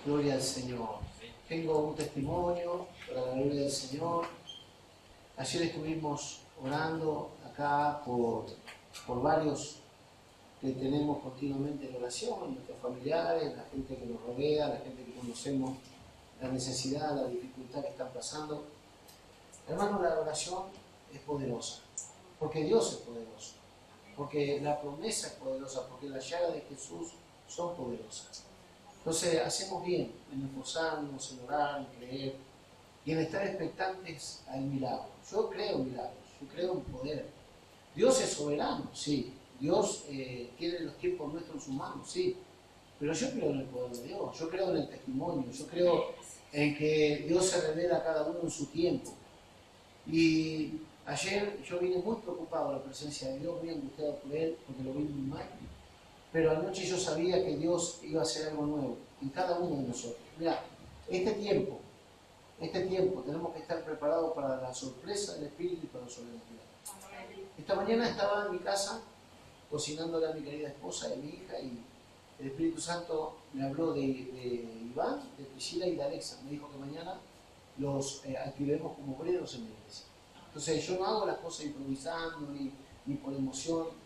Gloria al Señor. Tengo un testimonio para la gloria del Señor. Ayer estuvimos orando acá por varios que tenemos continuamente en oración, nuestros familiares, la gente que nos rodea, la gente que conocemos la necesidad, la dificultad que están pasando. Hermanos, la oración es poderosa, porque Dios es poderoso, porque la promesa es poderosa, porque las llagas de Jesús son poderosas. Entonces hacemos bien en esforzarnos, en orar, en creer y en estar expectantes al milagro. Yo creo en milagros, yo creo en poder. Dios es soberano, sí. Dios tiene los tiempos nuestros en sus manos, sí. Pero yo creo en el poder de Dios, yo creo en el testimonio, yo creo en que Dios se revela a cada uno en su tiempo. Y ayer yo vine muy preocupado de la presencia de Dios, muy angustiado por Él, porque lo vi muy mal. Pero anoche yo sabía que Dios iba a hacer algo nuevo en cada uno de nosotros. Mira, este tiempo, tenemos que estar preparados para la sorpresa del Espíritu y para lo sobrenatural. Esta mañana estaba en mi casa cocinándole a mi querida esposa y a mi hija y el Espíritu Santo me habló de Iván, de Priscila y de Alexa. Me dijo que mañana los activemos como obreros en la iglesia. Entonces yo no hago las cosas improvisando ni por emoción.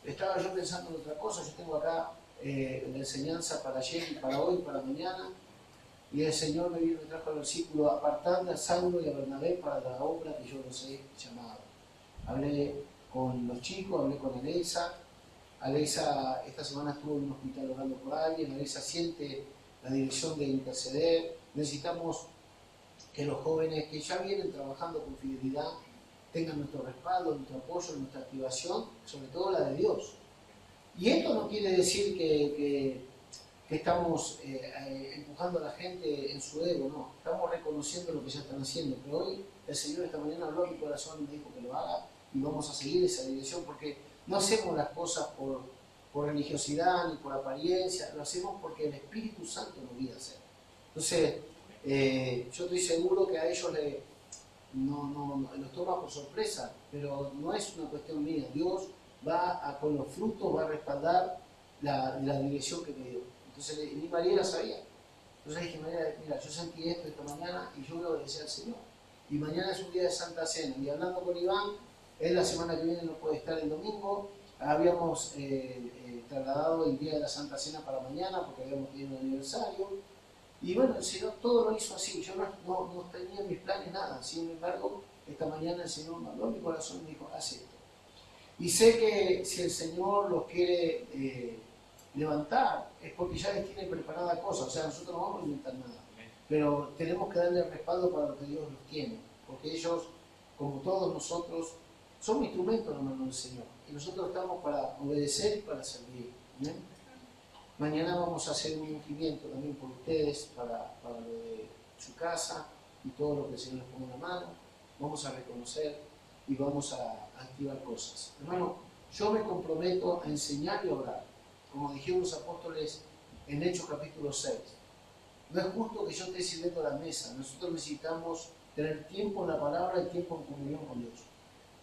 Estaba yo pensando en otra cosa. Yo tengo acá la enseñanza para ayer y para hoy, para mañana. Y el Señor me trajo el versículo: apartad a Saulo y a Bernabé para la obra que yo los he llamado. Hablé con los chicos, hablé con Alexa. Alexa esta semana estuvo en un hospital orando por alguien. Alexa siente la dirección de interceder. Necesitamos que los jóvenes que ya vienen trabajando con fidelidad tengan nuestro respaldo, nuestro apoyo, nuestra activación, sobre todo la de Dios. Y esto no quiere decir que estamos empujando a la gente en su ego, no. Estamos reconociendo lo que ya están haciendo. Pero hoy el Señor esta mañana habló a mi corazón y me dijo que lo haga y vamos a seguir esa dirección porque no hacemos las cosas por religiosidad ni por apariencia, lo hacemos porque el Espíritu Santo nos guía a hacer. Entonces, yo estoy seguro que a ellos los toma por sorpresa, pero no es una cuestión mía. Dios con los frutos va a respaldar la dirección que me dio. Entonces ni Mariela sabía. Entonces dije: Mariela, mira, yo sentí esto esta mañana y yo voy a obedecer al Señor. Y mañana es un día de Santa Cena. Y hablando con Iván, él la semana que viene no puede estar el domingo. Habíamos trasladado el día de la Santa Cena para mañana porque habíamos tenido un aniversario. Y bueno, el Señor todo lo hizo así. Yo no tenía en mis planes nada. Sin embargo, esta mañana el Señor me habló a mi corazón y me dijo: haz esto. Y sé que si el Señor los quiere levantar, es porque ya les tiene preparada cosas. O sea, nosotros no vamos a inventar nada. Pero tenemos que darle respaldo para lo que Dios los tiene. Porque ellos, como todos nosotros, son instrumentos en la mano del Señor. Y nosotros estamos para obedecer y para servir. ¿Bien? Mañana vamos a hacer un ungimiento también por ustedes para lo de su casa y todo lo que el Señor les ponga en la mano. Vamos a reconocer y vamos a activar cosas. Hermano, yo me comprometo a enseñar y a orar, como dijeron los apóstoles en Hechos capítulo 6. No es justo que yo esté sirviendo a la mesa. Nosotros necesitamos tener tiempo en la palabra y tiempo en comunión con Dios.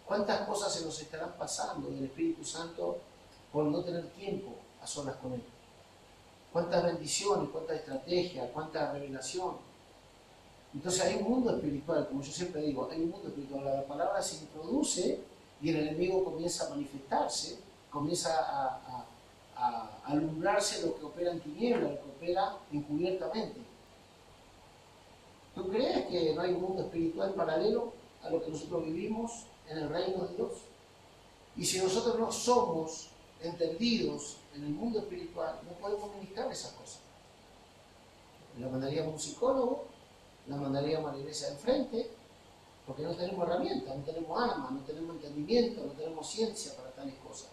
¿Cuántas cosas se nos estarán pasando del Espíritu Santo por no tener tiempo a solas con Él? ¿Cuántas bendiciones, cuánta estrategia, cuánta revelación? Entonces hay un mundo espiritual, como yo siempre digo, hay un mundo espiritual. La palabra se introduce y el enemigo comienza a manifestarse, comienza a alumbrarse lo que opera en tinieblas, lo que opera encubiertamente. ¿Tú crees que no hay un mundo espiritual paralelo a lo que nosotros vivimos en el reino de Dios? Y si nosotros no somos entendidos en el mundo espiritual, no podemos ministrar esas cosas. La mandaríamos a un psicólogo, la mandaríamos a la iglesia de enfrente, porque no tenemos herramientas, no tenemos armas, no tenemos entendimiento, no tenemos ciencia para tales cosas.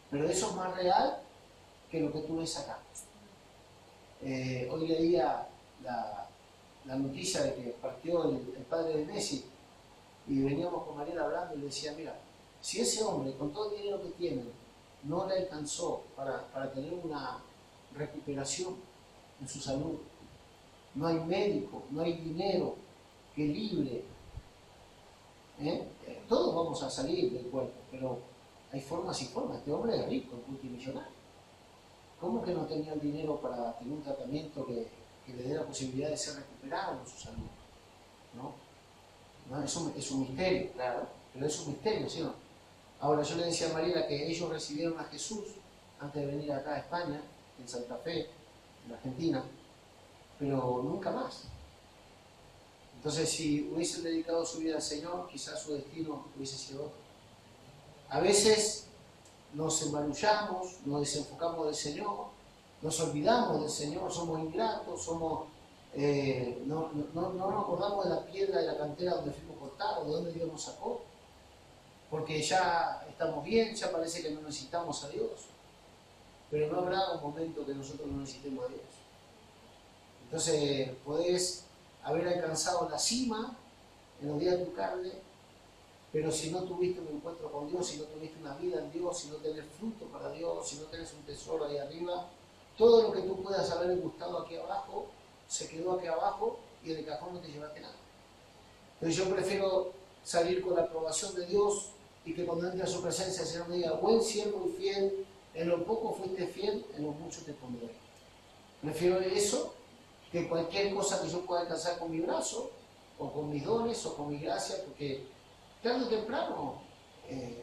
Pero eso es más real que lo que tú ves acá. Hoy leía la noticia de que partió el padre de Messi y veníamos con Mariela hablando y le decía: mira, si ese hombre con todo el dinero que tiene no le alcanzó para tener una recuperación en su salud, no hay médico, no hay dinero que libre. Todos vamos a salir del cuerpo, pero hay formas y formas. Este hombre es rico, es multimillonario. ¿Cómo que no tenía el dinero para tener un tratamiento que que le dé la posibilidad de ser recuperado en su salud, ¿no? ¿No? Es un misterio, claro, pero es un misterio, ¿sí o no? Ahora, yo le decía a Mariela que ellos recibieron a Jesús antes de venir acá a España, en Santa Fe, en Argentina, pero nunca más. Entonces, si hubiesen dedicado su vida al Señor, quizás su destino hubiese sido otro. A veces nos embarullamos, nos desenfocamos del Señor, nos olvidamos del Señor, somos ingratos, no nos acordamos de la piedra de la cantera donde fuimos cortados, de dónde Dios nos sacó, porque ya estamos bien, ya parece que no necesitamos a Dios, pero no habrá un momento que nosotros no necesitemos a Dios. Entonces podés haber alcanzado la cima en los días de tu carne, pero si no tuviste un encuentro con Dios, si no tuviste una vida en Dios, si no tenés fruto para Dios, si no tenés un tesoro ahí arriba, todo lo que tú puedas haber gustado aquí abajo, se quedó aquí abajo y en el cajón no te llevaste nada. Entonces yo prefiero salir con la aprobación de Dios y que cuando entre a su presencia el Señor me diga, buen siervo y fiel, en lo poco fuiste fiel, en lo mucho te pondré. Prefiero eso que cualquier cosa que yo pueda alcanzar con mi brazo, o con mis dones, o con mi gracia, porque tarde o temprano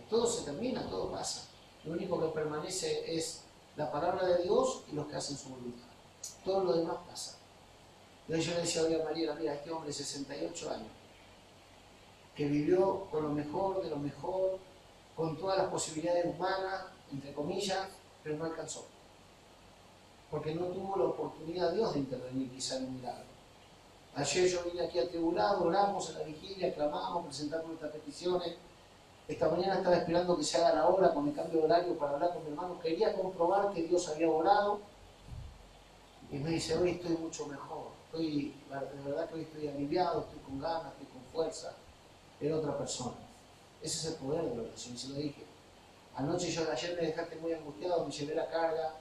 todo se termina, todo pasa. Lo único que permanece es la palabra de Dios y los que hacen su voluntad. Todo lo demás pasa. Entonces yo le decía hoy a Mariela, mira, este hombre de 68 años, que vivió con lo mejor de lo mejor, con todas las posibilidades humanas, entre comillas, pero no alcanzó. Porque no tuvo la oportunidad Dios de intervenir quizá en un milagro. Ayer yo vine aquí atribulado, oramos en la vigilia, clamamos, presentamos nuestras peticiones. Esta mañana estaba esperando que se haga la hora con el cambio de horario para hablar con mi hermano. Quería comprobar que Dios había orado. Y me dice, hoy estoy mucho mejor. De verdad que hoy estoy aliviado, estoy con ganas, estoy con fuerza. Era otra persona. Ese es el poder de la oración, se lo dije. Ayer me dejaste muy angustiado, me llevé la carga,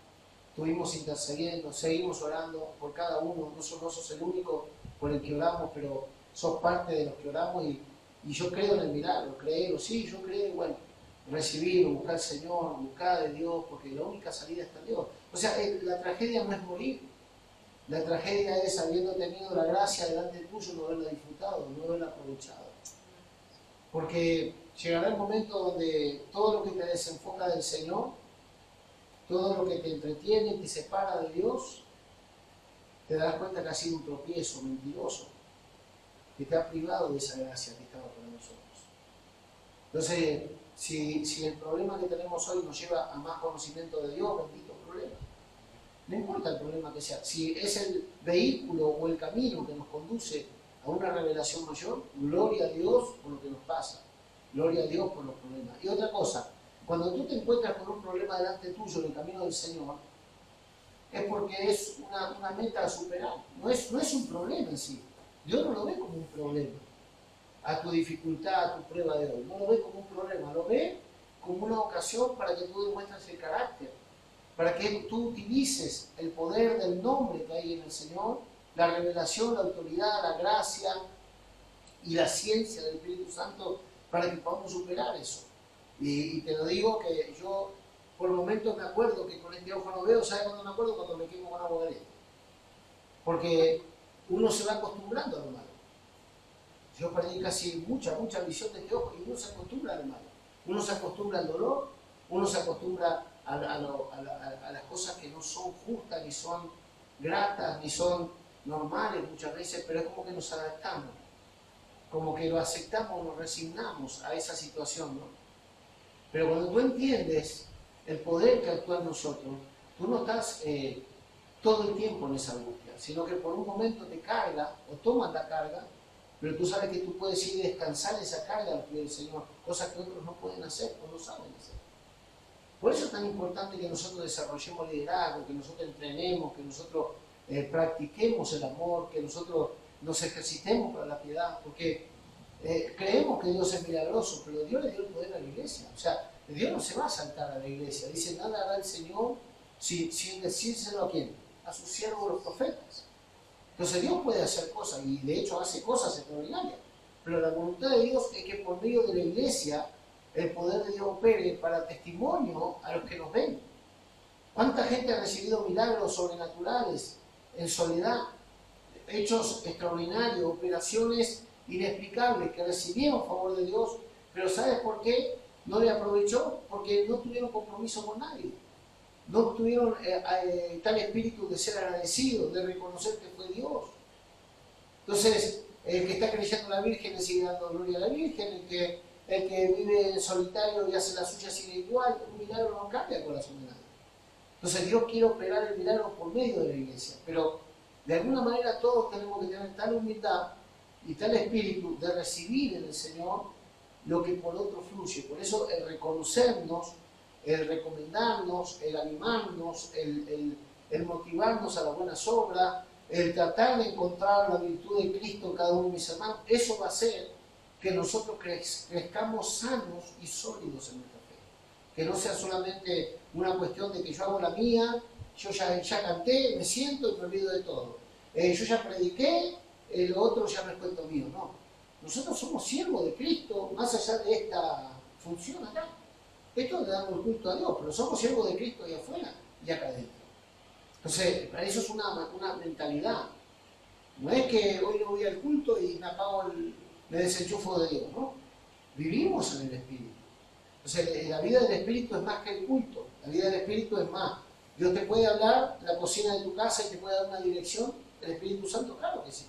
estuvimos intercediendo, seguimos orando por cada uno. No sos el único por el que oramos, pero sos parte de los que oramos y yo creo en el milagro, creerlo, sí, yo creo, bueno, recibirlo, buscar al Señor, buscar de Dios, porque la única salida está en Dios. O sea, la tragedia no es morir, la tragedia es habiendo tenido la gracia delante tuyo, no haberla disfrutado, no haberla aprovechado. Porque llegará el momento donde todo lo que te desenfoca del Señor, todo lo que te entretiene, te separa de Dios, te darás cuenta que ha sido un tropiezo mentiroso, que te ha privado de esa gracia que estaba para nosotros. Entonces, si el problema que tenemos hoy nos lleva a más conocimiento de Dios, bendito problema. No importa el problema que sea, si es el vehículo o el camino que nos conduce a una revelación mayor, gloria a Dios por lo que nos pasa, gloria a Dios por los problemas. Y otra cosa, cuando tú te encuentras con un problema delante tuyo en el camino del Señor, es porque es una meta a superar, no es un problema en sí. Dios no lo ve como un problema, a tu dificultad, a tu prueba de hoy, no lo ve como un problema, lo ve como una ocasión para que tú demuestres el carácter, para que tú utilices el poder del nombre que hay en el Señor, la revelación, la autoridad, la gracia y la ciencia del Espíritu Santo para que podamos superar eso. Y te lo digo que yo por momentos me acuerdo que con este ojo no veo, ¿sabes cuándo me acuerdo? Cuando me quemo con agua caliente. Porque uno se va acostumbrando a lo malo. Yo perdí casi mucha visión de este ojo y uno se acostumbra a lo malo. Uno se acostumbra al dolor, uno se acostumbra a las cosas que no son justas, ni son gratas, ni son normales muchas veces, pero es como que nos adaptamos, como que lo aceptamos, nos resignamos a esa situación, ¿no? Pero cuando tú entiendes el poder que actúa en nosotros, tú no estás todo el tiempo en esa angustia, sino que por un momento te carga o tomas la carga, pero tú sabes que tú puedes ir a descansar esa carga al pie del Señor, cosas que otros no pueden hacer o no saben hacer. Por eso es tan importante que nosotros desarrollemos liderazgo, que nosotros entrenemos, que nosotros practiquemos el amor, que nosotros nos ejercitemos para la piedad, porque creemos que Dios es milagroso, pero Dios le dio el poder a la iglesia. O sea, Dios no se va a saltar a la iglesia. Dice, nada hará el Señor sin decírselo a quién, a sus siervos los profetas. Entonces Dios puede hacer cosas, y de hecho hace cosas extraordinarias, pero la voluntad de Dios es que por medio de la iglesia el poder de Dios opere para testimonio a los que nos ven. ¿Cuánta gente ha recibido milagros sobrenaturales en soledad? hechos extraordinarios, operaciones inexplicables que recibieron favor de Dios, pero ¿sabes por qué no le aprovechó? Porque no tuvieron compromiso con nadie. No tuvieron tal espíritu de ser agradecidos, de reconocer que fue Dios. Entonces, el que está creyendo en la Virgen le sigue dando gloria a la Virgen, el que vive en solitario y hace la suya sigue igual. Un milagro no cambia el corazón de nadie. Entonces Dios quiere operar el milagro por medio de la iglesia, pero de alguna manera todos tenemos que tener tal humildad y tal espíritu de recibir en el Señor lo que por otro fluye. Por eso el reconocernos, el recomendarnos, el animarnos, el motivarnos a las buenas obras, el tratar de encontrar la virtud de Cristo en cada uno de mis hermanos, eso va a hacer que nosotros crezcamos sanos y sólidos en nuestra fe. Que no sea solamente una cuestión de que yo hago la mía, yo ya canté, me siento y me olvido de todo. Yo ya prediqué, lo otro ya no es cuento mío. No. Nosotros somos siervos de Cristo, más allá de esta función acá. Esto le damos el culto a Dios, pero somos siervos de Cristo allá afuera y acá adentro. Entonces, para eso es una mentalidad. No es que hoy no voy al culto y me desenchufo de Dios, ¿no? Vivimos en el Espíritu. Entonces, la vida del Espíritu es más que el culto. La vida del Espíritu es más. Dios te puede hablar en la cocina de tu casa y te puede dar una dirección. ¿El Espíritu Santo? Claro que sí.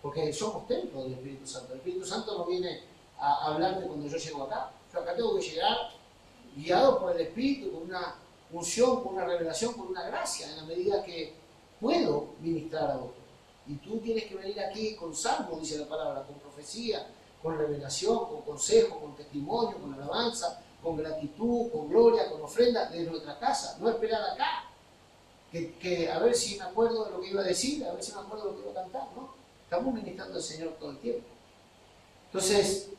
Porque somos templo del Espíritu Santo. El Espíritu Santo no viene a hablarme cuando yo llego acá. Yo acá tengo que llegar guiado por el Espíritu, con una unción, con una revelación, con una gracia, en la medida que puedo ministrar a otros. Y tú tienes que venir aquí con salmo, dice la palabra, con profecía, con revelación, con consejo, con testimonio, con alabanza, con gratitud, con gloria, con ofrenda de nuestra casa. No esperar acá, que a ver si me acuerdo de lo que iba a decir, a ver si me acuerdo de lo que iba a cantar, ¿no? Estamos ministrando al Señor todo el tiempo. Entonces,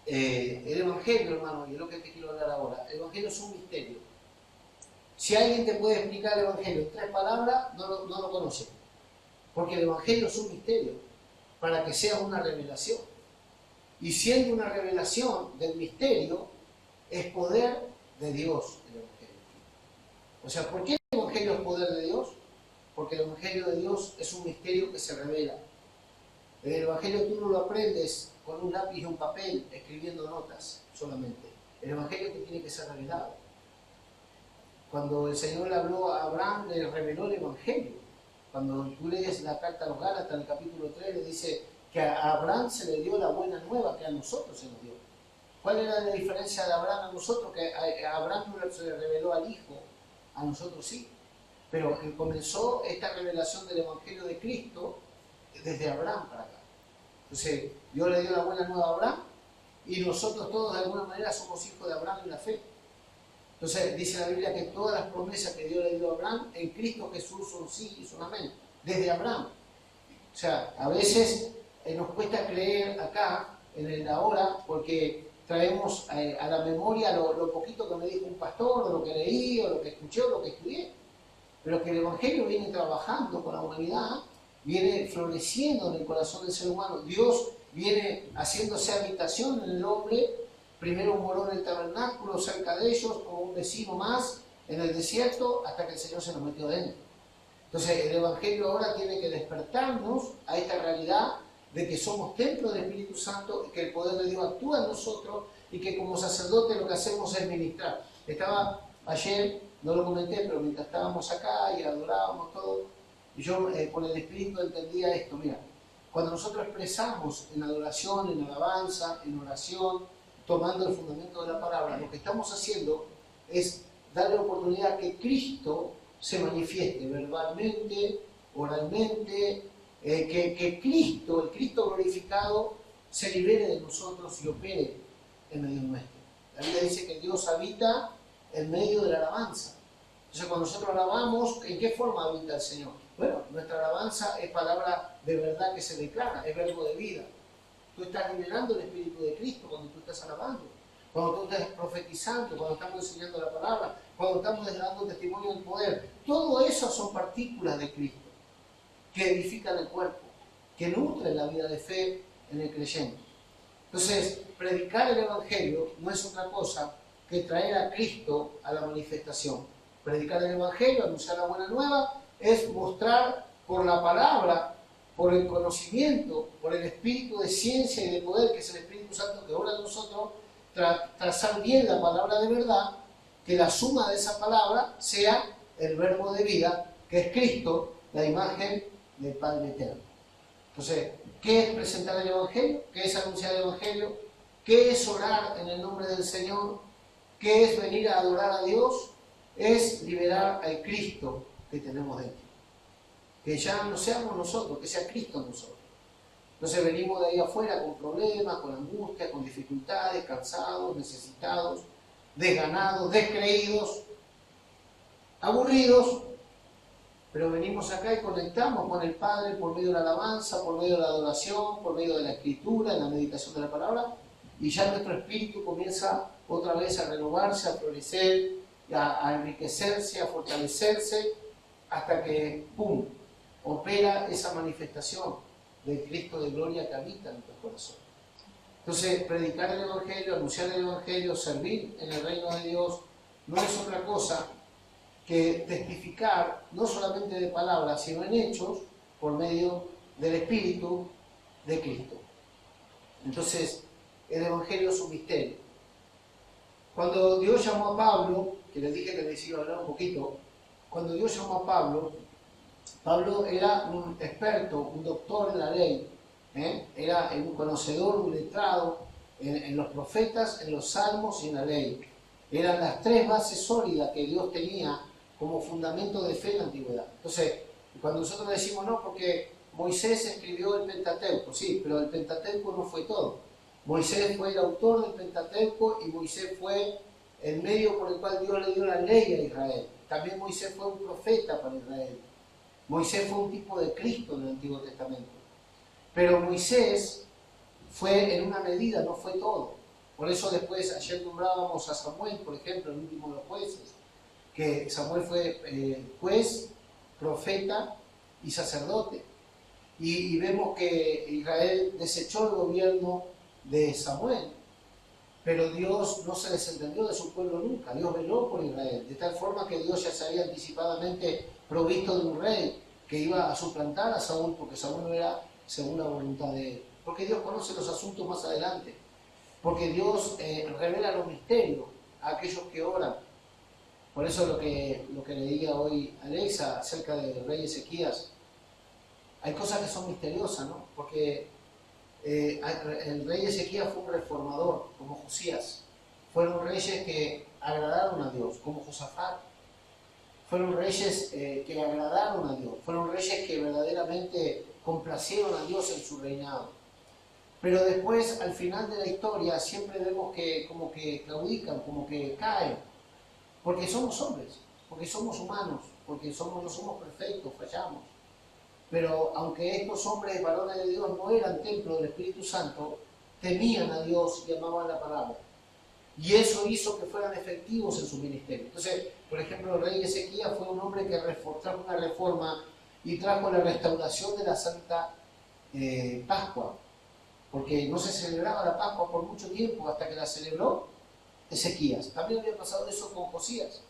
el Evangelio, hermano, y es lo que te quiero hablar ahora, el Evangelio es un misterio. Si alguien te puede explicar el Evangelio en 3 palabras, no lo conoce. Porque el Evangelio es un misterio, para que sea una revelación. Y siendo una revelación del misterio, es poder de Dios el Evangelio. O sea, ¿por qué el Evangelio es poder de Dios? Porque el Evangelio de Dios es un misterio que se revela. El Evangelio tú no lo aprendes con un lápiz y un papel, escribiendo notas solamente. El Evangelio te tiene que ser revelado. Cuando el Señor le habló a Abraham, le reveló el Evangelio. Cuando tú lees la carta a los Gálatas, en el capítulo 3, le dice que a Abraham se le dio la buena nueva que a nosotros se nos dio. ¿Cuál era la diferencia de Abraham a nosotros? Que a Abraham no se le reveló al Hijo, a nosotros sí. Pero comenzó esta revelación del Evangelio de Cristo desde Abraham para acá. Entonces, Dios le dio la buena nueva a Abraham y nosotros todos de alguna manera somos hijos de Abraham en la fe. Entonces, dice la Biblia que todas las promesas que Dios le dio a Abraham, en Cristo Jesús son sí y son amén, desde Abraham. O sea, a veces nos cuesta creer acá, en el ahora, porque traemos a la memoria lo poquito que me dijo un pastor, o lo que leí, o lo que escuché, o lo que estudié. Pero que el Evangelio viene trabajando con la humanidad, viene floreciendo en el corazón del ser humano. Dios viene haciéndose habitación en el hombre. Primero moró en el tabernáculo cerca de ellos, como un vecino más en el desierto, hasta que el Señor se nos metió dentro. Entonces el Evangelio ahora tiene que despertarnos a esta realidad de que somos templo del Espíritu Santo y que el poder de Dios actúa en nosotros y que como sacerdote lo que hacemos es ministrar. Estaba ayer, no lo comenté, pero mientras estábamos acá y adorábamos todo, y yo con el Espíritu entendía esto. Mira, cuando nosotros expresamos en adoración, en alabanza, en oración, tomando el fundamento de la palabra, lo que estamos haciendo es darle oportunidad a que Cristo se manifieste verbalmente, oralmente, que Cristo, el Cristo glorificado, se libere de nosotros y opere en medio nuestro. La Biblia dice que Dios habita en medio de la alabanza. Entonces, cuando nosotros alabamos, ¿en qué forma habita el Señor? Bueno, nuestra alabanza es palabra de verdad que se declara, es verbo de vida. Tú estás liberando el Espíritu de Cristo cuando tú estás alabando, cuando tú estás profetizando, cuando estamos enseñando la palabra, cuando estamos dando testimonio del poder. Todo eso son partículas de Cristo que edifican el cuerpo, que nutren la vida de fe en el creyente. Entonces, predicar el Evangelio no es otra cosa que traer a Cristo a la manifestación. Predicar el Evangelio, anunciar la buena nueva, es mostrar por la palabra por el conocimiento, por el espíritu de ciencia y de poder, que es el Espíritu Santo que obra en nosotros, trazar bien la palabra de verdad, que la suma de esa palabra sea el verbo de vida, que es Cristo, la imagen del Padre Eterno. Entonces, ¿qué es presentar el Evangelio? ¿Qué es anunciar el Evangelio? ¿Qué es orar en el nombre del Señor? ¿Qué es venir a adorar a Dios? Es liberar al Cristo que tenemos dentro. Que ya no seamos nosotros, que sea Cristo en nosotros. Entonces venimos de ahí afuera con problemas, con angustia, con dificultades, cansados, necesitados, desganados, descreídos, aburridos, pero venimos acá y conectamos con el Padre por medio de la alabanza, por medio de la adoración, por medio de la escritura, de la meditación de la palabra, y ya nuestro espíritu comienza otra vez a renovarse, a florecer, a enriquecerse, a fortalecerse, hasta que, ¡pum!, opera esa manifestación del Cristo de gloria que habita en nuestro corazón. Entonces, predicar el Evangelio, anunciar el Evangelio, servir en el reino de Dios, no es otra cosa que testificar, no solamente de palabras, sino en hechos, por medio del Espíritu de Cristo. Entonces, el Evangelio es un misterio. Cuando Dios llamó a Pablo, que les dije que les iba a hablar un poquito, cuando Dios llamó a Pablo, Pablo era un experto, un doctor en la ley, era un conocedor, un letrado en los profetas, en los salmos y en la ley. Eran las tres bases sólidas que Dios tenía como fundamento de fe en la antigüedad. Entonces, cuando nosotros decimos no, porque Moisés escribió el Pentateuco, sí, pero el Pentateuco no fue todo. Moisés fue el autor del Pentateuco y Moisés fue el medio por el cual Dios le dio la ley a Israel. También Moisés fue un profeta para Israel. Moisés fue un tipo de Cristo en el Antiguo Testamento. Pero Moisés fue en una medida, no fue todo. Por eso después, ayer nombrábamos a Samuel, por ejemplo, el último de los jueces, que Samuel fue juez, profeta y sacerdote. Y vemos que Israel desechó el gobierno de Samuel, pero Dios no se desentendió de su pueblo nunca. Dios veló por Israel, de tal forma que Dios ya se había anticipadamente provisto de un rey que iba a suplantar a Saúl, porque Saúl no era según la voluntad de él. Porque Dios conoce los asuntos más adelante, porque Dios revela los misterios a aquellos que oran. Por eso lo que leía hoy Alexa acerca del rey Ezequías, hay cosas que son misteriosas, ¿no? Porque el rey Ezequías fue un reformador, como Josías. Fueron reyes que agradaron a Dios, como Josafat. Fueron reyes que agradaron a Dios. Fueron reyes que verdaderamente complacieron a Dios en su reinado. Pero después, al final de la historia, siempre vemos que como que claudican, como que caen. Porque somos hombres, porque somos humanos, porque no somos perfectos, fallamos. Pero aunque estos hombres varones de Dios no eran templo del Espíritu Santo, temían a Dios y amaban la palabra. Y eso hizo que fueran efectivos en su ministerio. Entonces, por ejemplo, el rey Ezequías fue un hombre que trajo una reforma y trajo la restauración de la Santa Pascua. Porque no se celebraba la Pascua por mucho tiempo hasta que la celebró Ezequías. También había pasado eso con Josías.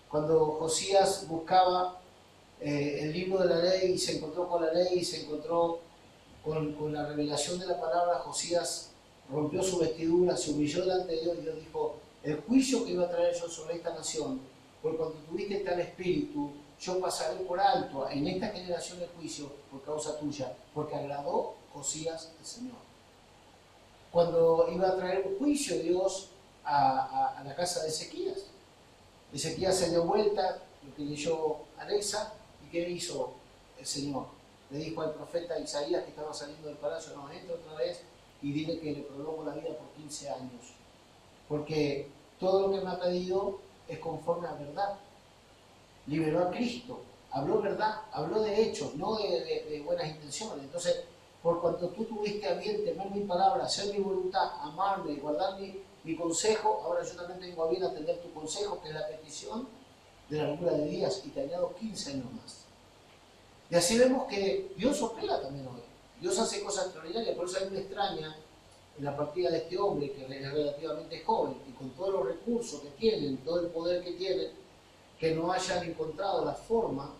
Cuando Josías buscaba el libro de la ley y se encontró con la ley y se encontró con la revelación de la palabra, Josías rompió su vestidura, se humilló delante de Dios y Dios dijo: el juicio que iba a traer yo sobre esta nación, por cuando tuviste tal espíritu, yo pasaré por alto en esta generación el juicio por causa tuya, porque agradó Josías al Señor. Cuando iba a traer un juicio Dios a la casa de Ezequías, Ezequías se dio vuelta, lo que leyó Alexa, y ¿qué hizo el Señor? Le dijo al profeta Isaías, que estaba saliendo del palacio: no, entra otra vez y dile que le prolongo la vida por 15 años, porque todo lo que me ha pedido es conforme a verdad. Liberó a Cristo, habló verdad, habló de hechos, no de buenas intenciones. Entonces, por cuanto tú tuviste a bien temer mi palabra, hacer mi voluntad, amarme y guardar mi consejo, ahora yo también tengo a bien atender tu consejo, que es la petición de la largura de días, y te añado 15 años más. Y así vemos que Dios opera también hoy. Dios hace cosas extraordinarias. Por eso a mí me extraña en la partida de este hombre, que es relativamente joven, y con todos los recursos que tienen, todo el poder que tienen, que no hayan encontrado la forma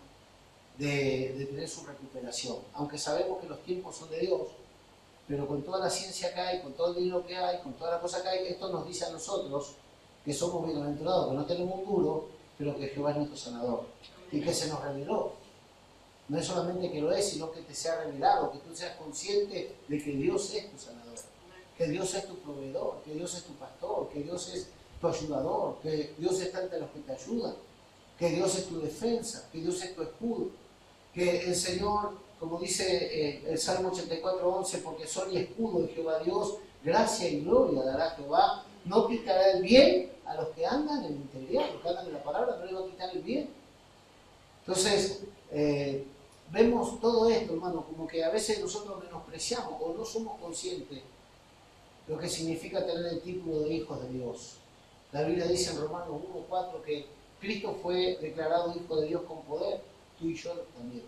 de tener su recuperación. Aunque sabemos que los tiempos son de Dios, pero con toda la ciencia que hay, con todo el dinero que hay, con toda la cosa que hay, esto nos dice a nosotros que somos bienaventurados, que no tenemos un duro, pero que Jehová es nuestro sanador y que se nos reveló. No es solamente que lo es, sino que te sea revelado, que tú seas consciente de que Dios es tu sanador, que Dios es tu proveedor, que Dios es tu pastor, que Dios es tu ayudador, que Dios está entre los que te ayudan, que Dios es tu defensa, que Dios es tu escudo, que el Señor, como dice el Salmo 84:11, porque soy escudo de Jehová Dios, gracia y gloria dará Jehová, no quitará el bien a los que andan en integridad, los que andan en la palabra, no le va a quitar el bien. Entonces, vemos todo esto, hermano, como que a veces nosotros menospreciamos o no somos conscientes de lo que significa tener el título de hijos de Dios. La Biblia dice en Romanos 1:4 que Cristo fue declarado hijo de Dios con poder, tú y yo también.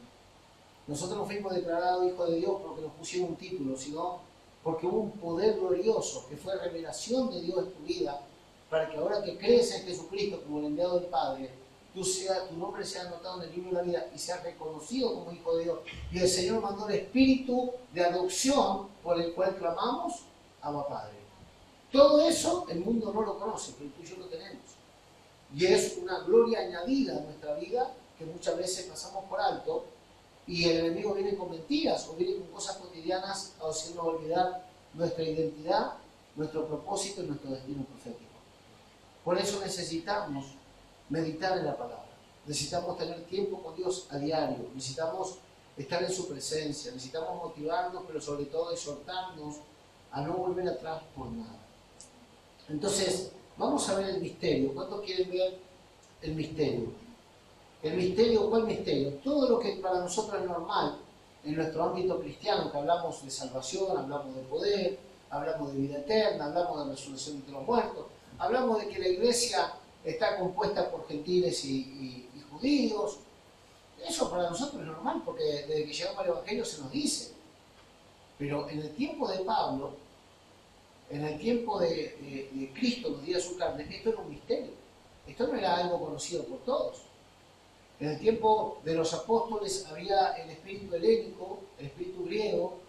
Nosotros no fuimos declarados hijos de Dios porque nos pusieron un título, sino porque hubo un poder glorioso que fue revelación de Dios en tu vida, para que ahora que crees en Jesucristo como el enviado del Padre, tu nombre sea anotado en el libro de la vida y seas reconocido como hijo de Dios. Y el Señor mandó el espíritu de adopción por el cual clamamos, Abba Padre. Todo eso el mundo no lo conoce, pero tú y yo lo tenemos. Y es una gloria añadida a nuestra vida que muchas veces pasamos por alto y el enemigo viene con mentiras o viene con cosas cotidianas a hacernos olvidar nuestra identidad, nuestro propósito y nuestro destino profético. Por eso necesitamos meditar en la palabra, necesitamos tener tiempo con Dios a diario, necesitamos estar en su presencia, necesitamos motivarnos, pero sobre todo exhortarnos a no volver atrás por nada. Entonces, vamos a ver el misterio. ¿Cuántos quieren ver el misterio? El misterio, ¿cuál misterio? Todo lo que para nosotros es normal en nuestro ámbito cristiano, que hablamos de salvación, hablamos de poder, hablamos de vida eterna, hablamos de resurrección entre los muertos, hablamos de que la iglesia está compuesta por gentiles y judíos. Eso para nosotros es normal, porque desde que llegamos al Evangelio se nos dice. Pero en el tiempo de Pablo, en el tiempo de Cristo, los días de su carne, esto era un misterio. Esto no era algo conocido por todos. En el tiempo de los apóstoles había el espíritu helénico, el espíritu griego,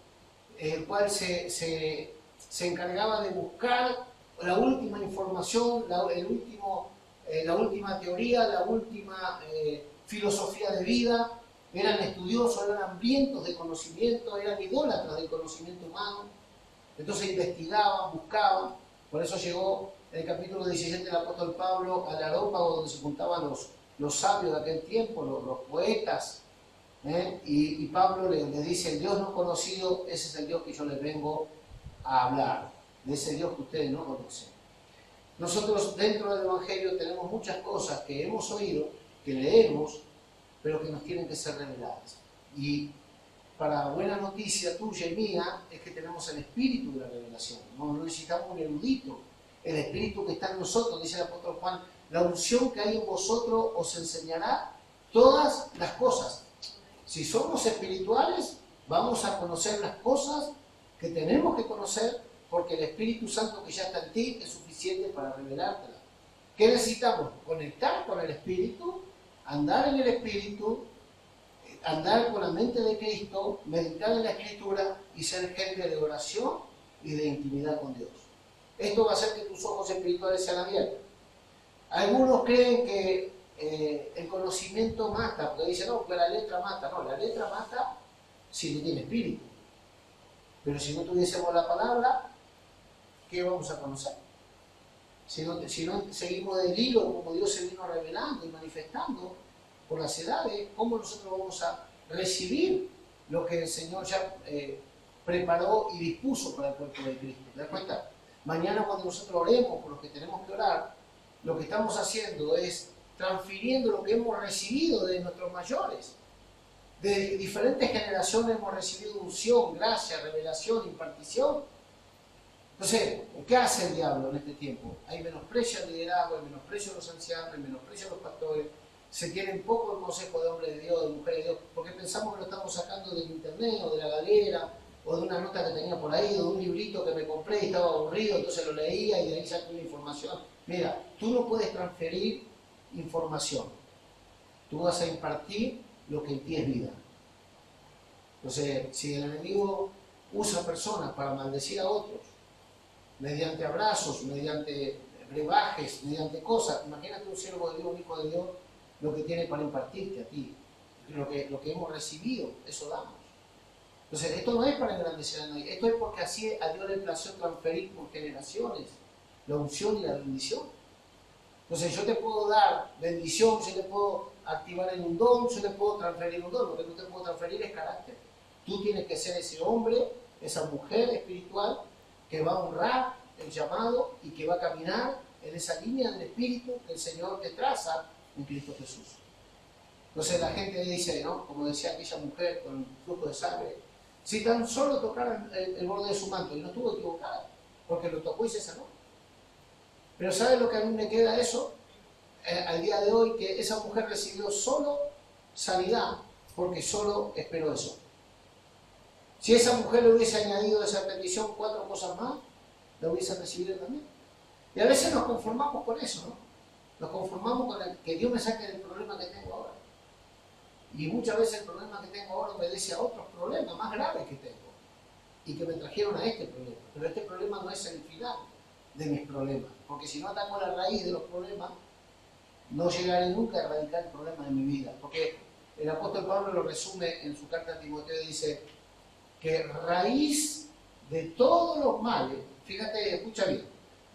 el cual se encargaba de buscar la última información, la última teoría, la última filosofía de vida. Eran estudiosos, eran hambrientos de conocimiento, eran idólatras del conocimiento humano. Entonces investigaban, buscaban. Por eso llegó en el capítulo 17 del apóstol Pablo al Areópago, donde se juntaban los sabios de aquel tiempo, los poetas. Y Pablo les dice: el Dios no conocido, ese es el Dios que yo les vengo a hablar, de ese Dios que ustedes no conocen. Nosotros dentro del Evangelio tenemos muchas cosas que hemos oído, que leemos, pero que nos tienen que ser reveladas. Y para buena noticia tuya y mía es que tenemos el espíritu de la revelación. No necesitamos un erudito. El espíritu que está en nosotros, dice el apóstol Juan, la unción que hay en vosotros os enseñará todas las cosas. Si somos espirituales, vamos a conocer las cosas que tenemos que conocer, porque el Espíritu Santo que ya está en ti es suficiente para revelártela. ¿Qué necesitamos? Conectar con el Espíritu, andar en el Espíritu, andar con la mente de Cristo, meditar en la Escritura y ser gente de oración y de intimidad con Dios. Esto va a hacer que tus ojos espirituales sean abiertos. Algunos creen que el conocimiento mata, porque dicen, no, que la letra mata. No, la letra mata si no tiene espíritu. Pero si no tuviésemos la palabra, ¿qué vamos a conocer? Si no seguimos del hilo como Dios se vino revelando y manifestando por las edades, ¿cómo nosotros vamos a recibir lo que el Señor ya preparó y dispuso para el cuerpo de Cristo? ¿Te das cuenta? Mañana cuando nosotros oremos por los que tenemos que orar, lo que estamos haciendo es transfiriendo lo que hemos recibido de nuestros mayores. De diferentes generaciones hemos recibido unción, gracia, revelación, impartición. Entonces, ¿qué hace el diablo en este tiempo? Hay menosprecio al liderazgo, hay menosprecio a los ancianos, hay menosprecio a los pastores. Se tiene poco el consejo de hombres de Dios, de mujeres de Dios, porque pensamos que lo estamos sacando del internet o de la galera o de una nota que tenía por ahí, o de un librito que me compré y estaba aburrido, entonces lo leía y de ahí saqué una información. Mira, tú no puedes transferir información. Tú vas a impartir lo que en ti es vida. Entonces, si el enemigo usa personas para maldecir a otros, mediante abrazos, mediante brebajes, mediante cosas, imagínate un siervo de Dios, un hijo de Dios, lo que tiene para impartirte a ti, lo que hemos recibido, eso damos. Entonces, esto no es para engrandecer a nadie, esto es porque así a Dios le plació transferir por generaciones la unción y la bendición. Entonces, yo te puedo dar bendición, yo te puedo activar en un don, yo te puedo transferir un don, lo que no te puedo transferir es carácter. Tú tienes que ser ese hombre, esa mujer espiritual que va a honrar el llamado y que va a caminar en esa línea del Espíritu que el Señor te traza en Cristo Jesús. Entonces la gente dice, ¿no? Como decía aquella mujer con el flujo de sangre, si tan solo tocaran el borde de su manto, y no estuvo equivocada, porque lo tocó y se sanó. Pero ¿sabes lo que a mí me queda eso? Al día de hoy, que esa mujer recibió solo sanidad, porque solo esperó eso. Si esa mujer le hubiese añadido a esa petición 4 cosas más, la hubiese recibido también. Y a veces nos conformamos con eso, ¿no? Nos conformamos con que Dios me saque del problema que tengo ahora. Y muchas veces el problema que tengo ahora obedece a otros problemas más graves que tengo y que me trajeron a este problema. Pero este problema no es el final de mis problemas, porque si no ataco la raíz de los problemas, no llegaré nunca a erradicar el problema de mi vida. Porque el apóstol Pablo lo resume en su carta a Timoteo y dice que raíz de todos los males, fíjate, escucha bien,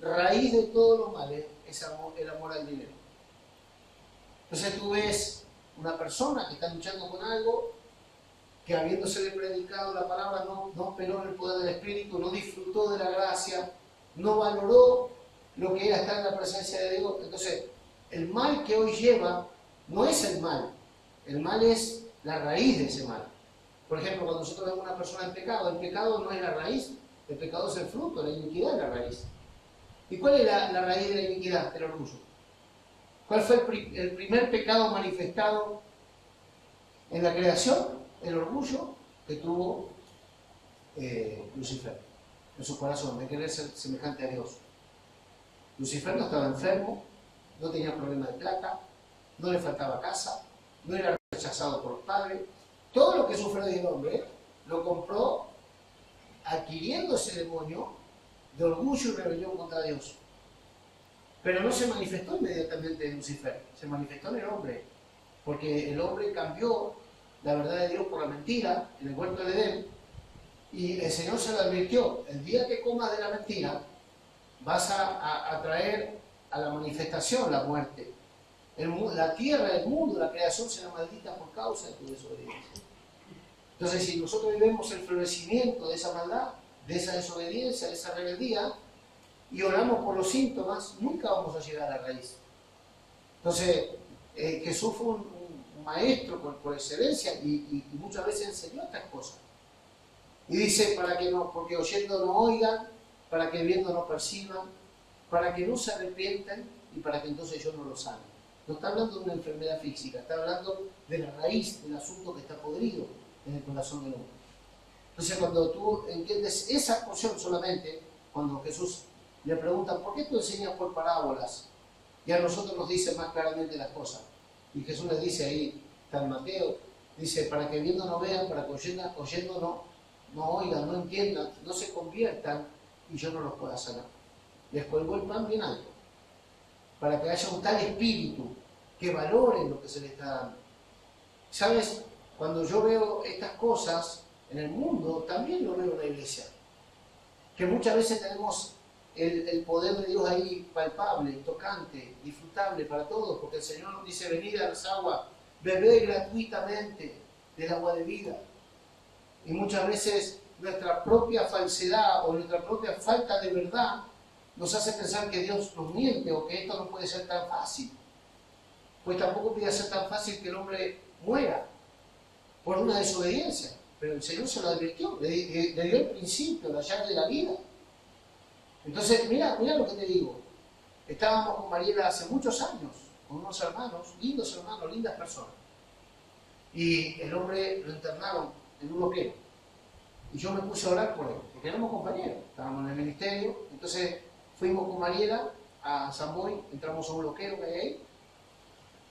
raíz de todos los males es el amor al dinero. Entonces tú ves una persona que está luchando con algo, que habiéndosele predicado la palabra no peló en el poder del Espíritu, no disfrutó de la gracia, no valoró lo que era estar en la presencia de Dios. Entonces, el mal que hoy lleva no es el mal es la raíz de ese mal. Por ejemplo, cuando nosotros vemos a una persona en pecado, el pecado no es la raíz, el pecado es el fruto, la iniquidad es la raíz. ¿Y cuál es la raíz de la iniquidad? El orgullo. ¿Cuál fue el primer pecado manifestado en la creación? El orgullo que tuvo Lucifer en su corazón, de querer ser semejante a Dios. Lucifer no estaba enfermo, no tenía problema de plata, no le faltaba casa, no era rechazado por los padres. Todo lo que sufrió el hombre lo compró adquiriendo ese demonio de orgullo y rebelión contra Dios. Pero no se manifestó inmediatamente en Lucifer, se manifestó en el hombre, porque el hombre cambió la verdad de Dios por la mentira en el huerto de Edén, y el Señor se lo advirtió: el día que comas de la mentira vas a traer a la manifestación la muerte. La tierra, el mundo, la creación será maldita por causa de tu desobediencia. Entonces, si nosotros vivimos el florecimiento de esa maldad, de esa desobediencia, de esa rebeldía, y oramos por los síntomas, nunca vamos a llegar a la raíz. Entonces, Jesús fue un maestro por excelencia y muchas veces enseñó estas cosas. Y dice, porque oyendo no oigan, para que viendo no perciban, para que no se arrepientan y para que entonces yo no lo sane. No está hablando de una enfermedad física, está hablando de la raíz del asunto que está podrido en el corazón del hombre. Entonces, cuando tú entiendes esa porción solamente, cuando Jesús le pregunta, ¿por qué tú enseñas por parábolas? Y a nosotros nos dice más claramente las cosas. Y Jesús les dice ahí, está en Mateo, dice, para que viendo no vean, para que oyendo no oigan, no entiendan, no se conviertan y yo no los pueda sanar. Les colgó el pan bien alto, para que haya un tal espíritu que valore lo que se les está dando. ¿Sabes? Cuando yo veo estas cosas en el mundo, también lo veo en la iglesia. Que muchas veces tenemos el poder de Dios ahí palpable, tocante, disfrutable para todos, porque el Señor nos dice, venid a las aguas, bebed gratuitamente del agua de vida. Y muchas veces nuestra propia falsedad o nuestra propia falta de verdad nos hace pensar que Dios nos miente o que esto no puede ser tan fácil. Pues tampoco puede ser tan fácil que el hombre muera por una desobediencia. Pero el Señor se lo advirtió, le dio el principio, la llave de la vida. Entonces, mira lo que te digo. Estábamos con Mariela hace muchos años, con unos hermanos, lindas personas. Y el hombre lo internaron en un loquero. Y yo me puse a orar por él, porque éramos compañeros, estábamos en el ministerio. Entonces fuimos con Mariela a San Boy, entramos a un loquero que hay ahí.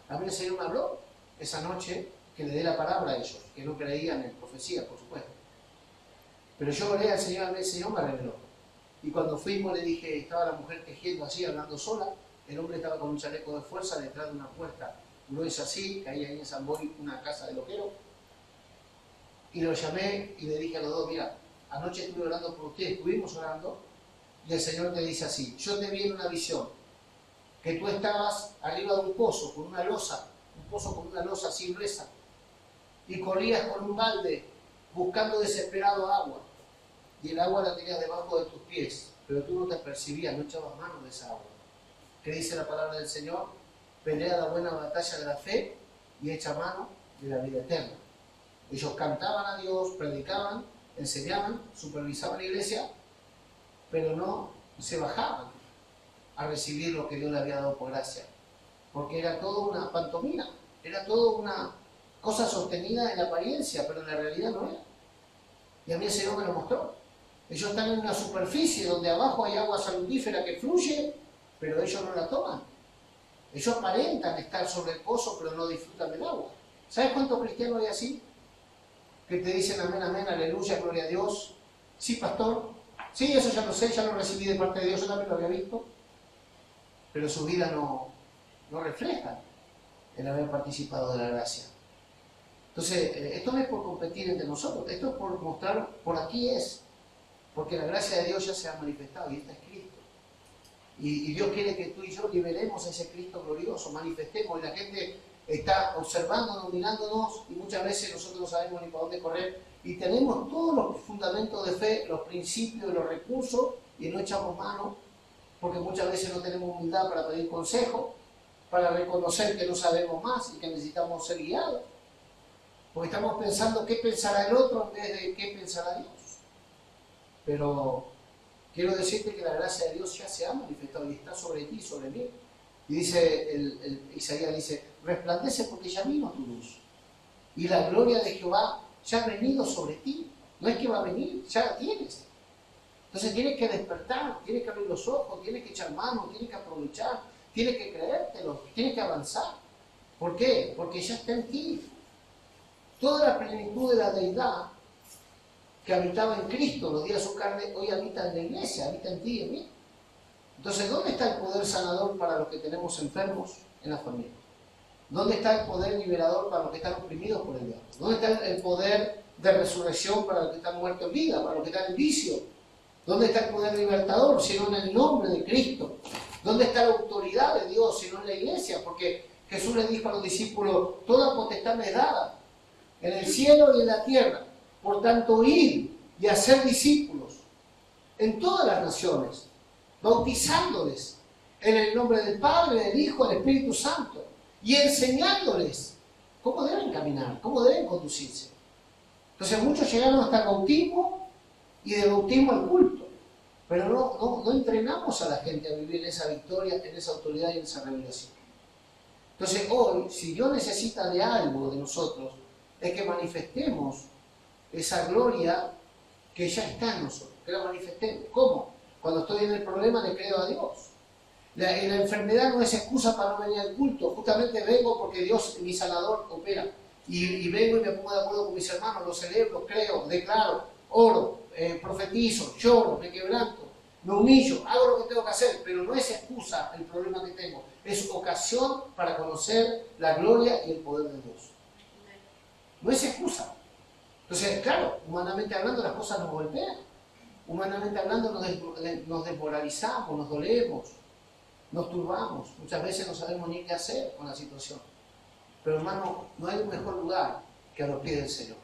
A mí el Señor me habló esa noche que le dé la palabra a ellos, que no creían en profecía, por supuesto. Pero yo oré al Señor, el Señor me reveló. Y cuando fuimos le dije, estaba la mujer tejiendo así, hablando sola, el hombre estaba con un chaleco de fuerza detrás de una puerta gruesa así, que hay ahí en San Boy una casa de loquero. Y lo llamé y le dije a los dos, mira, anoche estuve orando por ustedes, estuvimos orando, y el Señor te dice así, yo te vi en una visión, que tú estabas arriba de un pozo con una losa así gruesa, y corrías con un balde buscando desesperado agua, y el agua la tenías debajo de tus pies, pero tú no te percibías, no echabas mano de esa agua. ¿Qué dice la palabra del Señor? Pelea la buena batalla de la fe y echa mano de la vida eterna. Ellos cantaban a Dios, predicaban, enseñaban, supervisaban la iglesia, pero no se bajaban a recibir lo que Dios le había dado por gracia, porque era todo una pantomima, era todo una cosa sostenida en la apariencia, pero en la realidad no era. Y a mí el Señor me lo mostró. Ellos están en una superficie donde abajo hay agua salutífera que fluye, pero ellos no la toman. Ellos aparentan estar sobre el pozo, pero no disfrutan del agua. ¿Sabes cuántos cristianos hay así? Que te dicen amén, amén, aleluya, gloria a Dios. Sí, pastor. Sí, eso ya lo sé, ya lo recibí de parte de Dios, yo también lo había visto. Pero su vida no refleja el haber participado de la gracia. Entonces, esto no es por competir entre nosotros, esto es por mostrar, por aquí es, porque la gracia de Dios ya se ha manifestado y está es Cristo. Y Dios quiere que tú y yo liberemos a ese Cristo glorioso, manifestemos, y la gente está observándonos, mirándonos, y muchas veces nosotros no sabemos ni para dónde correr, y tenemos todos los fundamentos de fe, los principios, los recursos, y no echamos mano, porque muchas veces no tenemos humildad para pedir consejo, para reconocer que no sabemos más y que necesitamos ser guiados. Porque estamos pensando qué pensará el otro en vez de qué pensará Dios. Pero quiero decirte que la gracia de Dios ya se ha manifestado y está sobre ti, sobre mí. Y dice, Isaías dice, resplandece porque ya vino tu luz. Y la gloria de Jehová ya ha venido sobre ti. No es que va a venir, ya la tienes. Entonces tienes que despertar, tienes que abrir los ojos, tienes que echar mano, tienes que aprovechar, tienes que creértelo, tienes que avanzar. ¿Por qué? Porque ya está en ti. Toda la plenitud de la deidad que habitaba en Cristo los días de su carne, hoy habita en la iglesia, habita en ti y en mí. Entonces, ¿dónde está el poder sanador para los que tenemos enfermos en la familia? ¿Dónde está el poder liberador para los que están oprimidos por el diablo? ¿Dónde está el poder de resurrección para los que están muertos en vida, para los que están en vicio? ¿Dónde está el poder libertador, sino en el nombre de Cristo? ¿Dónde está la autoridad de Dios, sino en la iglesia? Porque Jesús le dijo a los discípulos, toda potestad me es dada en el cielo y en la tierra. Por tanto, ir y hacer discípulos en todas las naciones, bautizándoles en el nombre del Padre, del Hijo, del Espíritu Santo, y enseñándoles cómo deben caminar, cómo deben conducirse. Entonces muchos llegaron hasta el bautismo y del bautismo al culto, pero no entrenamos a la gente a vivir en esa victoria, en esa autoridad y en esa revelación. Entonces hoy, si Dios necesita de algo de nosotros, es que manifestemos esa gloria que ya está en nosotros, que la manifestemos. ¿Cómo? Cuando estoy en el problema le creo a Dios. La enfermedad no es excusa para no venir al culto, justamente vengo porque Dios, mi sanador, opera. Y vengo y me pongo de acuerdo con mis hermanos, lo celebro, creo, declaro, oro, profetizo, lloro, me quebranto, me humillo, hago lo que tengo que hacer, pero no es excusa el problema que tengo, es ocasión para conocer la gloria y el poder de Dios. No es excusa. Entonces, claro, humanamente hablando las cosas nos golpean. Humanamente hablando nos desmoralizamos, nos dolemos, nos turbamos. Muchas veces no sabemos ni qué hacer con la situación. Pero hermano, no hay un mejor lugar que a los pies del Señor.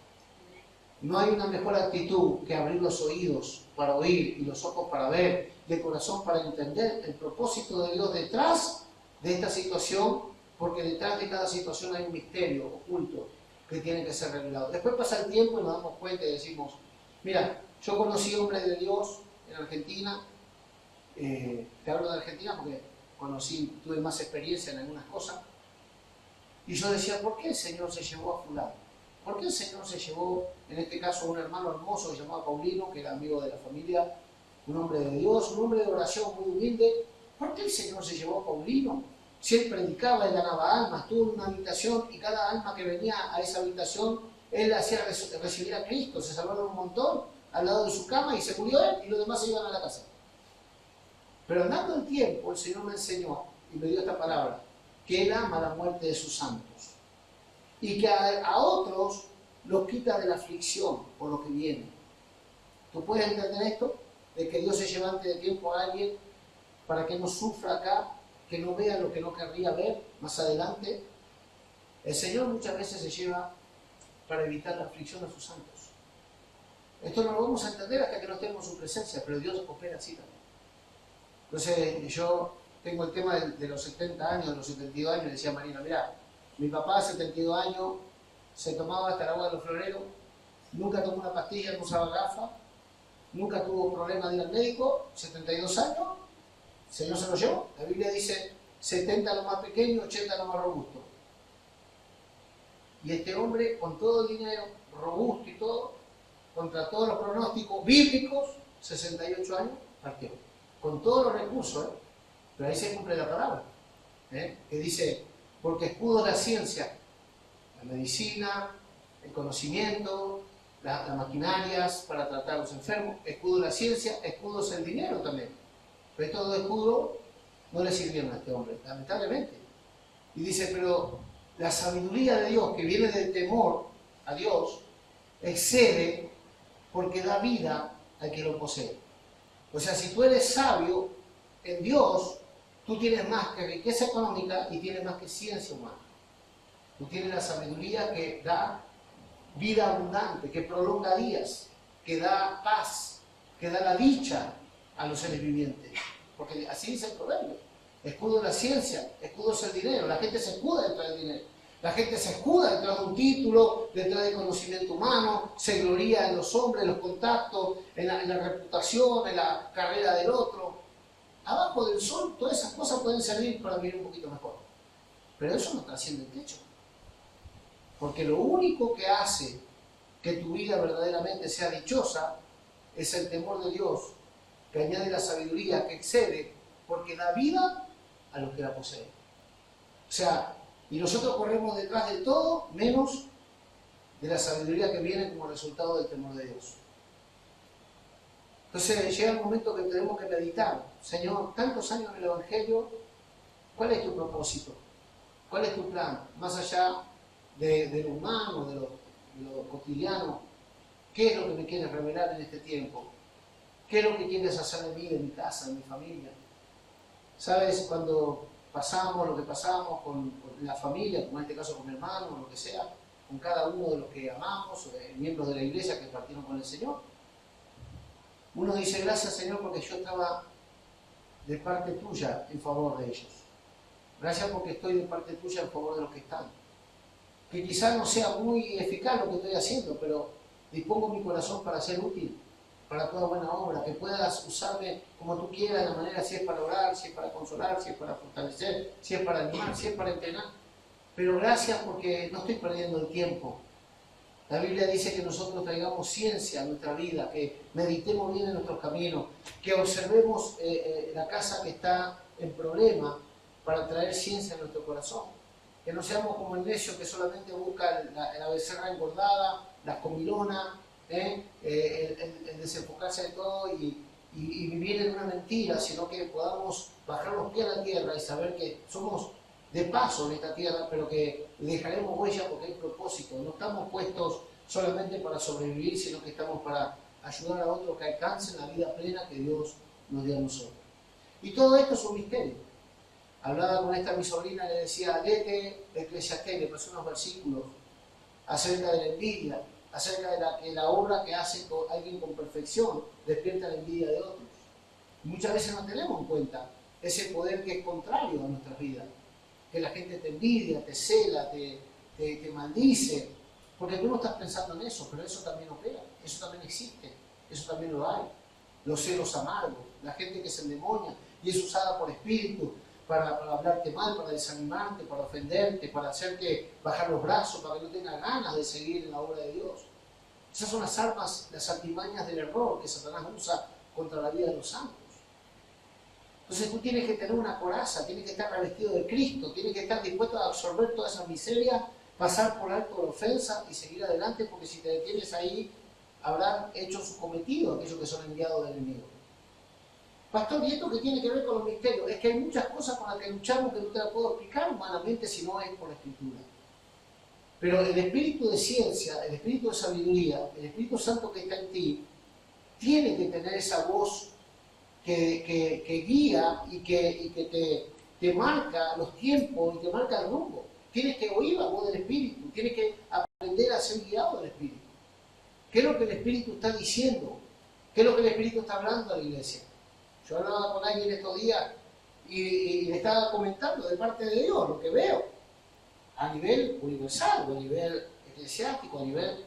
No hay una mejor actitud que abrir los oídos para oír y los ojos para ver y el corazón para entender el propósito de Dios detrás de esta situación, porque detrás de cada situación hay un misterio oculto que tiene que ser revelado. Después pasa el tiempo y nos damos cuenta y decimos, mira, yo conocí hombres de Dios en Argentina, te hablo de Argentina porque tuve más experiencia en algunas cosas, y yo decía, ¿por qué el Señor se llevó a fulano? ¿Por qué el Señor se llevó, en este caso, a un hermano hermoso que se llamaba Paulino, que era amigo de la familia, un hombre de Dios, un hombre de oración muy humilde? ¿Por qué el Señor se llevó a Paulino, Si él predicaba, él ganaba almas, tuvo una habitación y cada alma que venía a esa habitación, él hacía recibir a Cristo, se salvaron un montón al lado de su cama y se murió él y los demás se iban a la casa. Pero andando el tiempo, el Señor me enseñó y me dio esta palabra, que Él ama la muerte de sus santos y que a otros los quita de la aflicción por lo que viene. ¿Tú puedes entender esto? De que Dios se lleva antes de tiempo a alguien para que no sufra acá, que no vea lo que no querría ver más adelante. El Señor muchas veces se lleva para evitar la aflicción a sus santos. Esto no lo vamos a entender hasta que no estemos en su presencia, pero Dios opera así también. Entonces yo tengo el tema de los 70 años, de los 72 años, y decía Marina, mira, mi papá a 72 años se tomaba hasta el agua de los floreros, nunca tomó una pastilla, no usaba gafas, nunca tuvo problema de ir al médico, 72 años, el Señor se lo llevó. La Biblia dice 70 lo más pequeño, 80 lo más robusto. Y este hombre, con todo el dinero, robusto y todo, contra todos los pronósticos bíblicos, 68 años, partió. Con todos los recursos, pero ahí se cumple la palabra, que dice, porque escudo es la ciencia, la medicina, el conocimiento, las maquinarias para tratar a los enfermos, escudo es la ciencia, escudo es el dinero también. Pero estos dos escudos no le sirvieron a este hombre, lamentablemente. Y dice, pero la sabiduría de Dios, que viene del temor a Dios, excede porque da vida al que lo posee. O sea, si tú eres sabio en Dios, tú tienes más que riqueza económica y tienes más que ciencia humana. Tú tienes la sabiduría que da vida abundante, que prolonga días, que da paz, que da la dicha a los seres vivientes. Porque así dice el proverbio. Escudo es la ciencia, escudo es el dinero. La gente se escuda detrás del dinero. La gente se escuda detrás de un título, detrás del conocimiento humano, se gloría en los hombres, en los contactos, en la reputación, en la carrera del otro. Abajo del sol, todas esas cosas pueden servir para vivir un poquito mejor. Pero eso no trasciende el techo. Porque lo único que hace que tu vida verdaderamente sea dichosa es el temor de Dios, que añade la sabiduría, que excede, porque da vida a los que la poseen. O sea, y nosotros corremos detrás de todo, menos de la sabiduría que viene como resultado del temor de Dios. Entonces llega el momento que tenemos que meditar. Señor, tantos años en el Evangelio, ¿cuál es tu propósito? ¿Cuál es tu plan? Más allá de lo humano, de lo cotidiano, ¿qué es lo que me quieres revelar en este tiempo? ¿Qué es lo que quieres hacer de mí, de mi casa, de mi familia? ¿Sabes? Cuando pasamos lo que pasamos con la familia, como en este caso con mi hermano, o lo que sea, con cada uno de los que amamos, miembros de la iglesia que partieron con el Señor, uno dice, gracias Señor porque yo estaba de parte tuya en favor de ellos. Gracias porque estoy de parte tuya en favor de los que están. Que quizás no sea muy eficaz lo que estoy haciendo, pero dispongo mi corazón para ser útil, para toda buena obra, que puedas usarme como tú quieras, de la manera, si es para orar, si es para consolar, si es para fortalecer, si es para animar, si es para entrenar. Pero gracias porque no estoy perdiendo el tiempo. La Biblia dice que nosotros traigamos ciencia a nuestra vida, que meditemos bien en nuestros caminos, que observemos la casa que está en problema para traer ciencia a nuestro corazón. Que no seamos como el necio que solamente busca la becerra engordada, las comilonas, el desenfocarse de todo y vivir en una mentira, sino que podamos bajar los pies a la tierra y saber que somos de paso en esta tierra, pero que dejaremos huella porque hay propósito. No estamos puestos solamente para sobrevivir, sino que estamos para ayudar a otros que alcancen la vida plena que Dios nos dio a nosotros. Y todo esto es un misterio. Hablaba con mi sobrina, le decía, léete Eclesiastés, le pasé unos versículos acerca de la envidia, acerca de la obra que hace alguien con perfección, despierta la envidia de otros. Y muchas veces no tenemos en cuenta ese poder que es contrario a nuestras vidas. Que la gente te envidia, te cela, te maldice, porque tú no estás pensando en eso, pero eso también opera, eso también existe, eso también lo hay. Los celos amargos, la gente que se endemonia y es usada por espíritus para hablarte mal, para desanimarte, para ofenderte, para hacerte bajar los brazos, para que no tengas ganas de seguir en la obra de Dios. Esas son las armas, las artimañas del error que Satanás usa contra la vida de los santos. Entonces tú tienes que tener una coraza, tienes que estar revestido de Cristo, tienes que estar dispuesto a absorber toda esa miseria, pasar por alto la ofensa y seguir adelante, porque si te detienes ahí, habrán hecho su cometido aquellos que son enviados del enemigo. Pastor, ¿y esto qué tiene que ver con los misterios? Es que hay muchas cosas con las que luchamos que no te las puedo explicar humanamente si no es por la Escritura. Pero el espíritu de ciencia, el espíritu de sabiduría, el Espíritu Santo que está en ti, tiene que tener esa voz que guía y que te marca los tiempos y te marca el rumbo. Tienes que oír la voz del Espíritu, tienes que aprender a ser guiado del Espíritu. ¿Qué es lo que el Espíritu está diciendo? ¿Qué es lo que el Espíritu está hablando a la iglesia? Yo hablaba con alguien estos días y le estaba comentando de parte de Dios lo que veo a nivel universal, o a nivel eclesiástico, a nivel...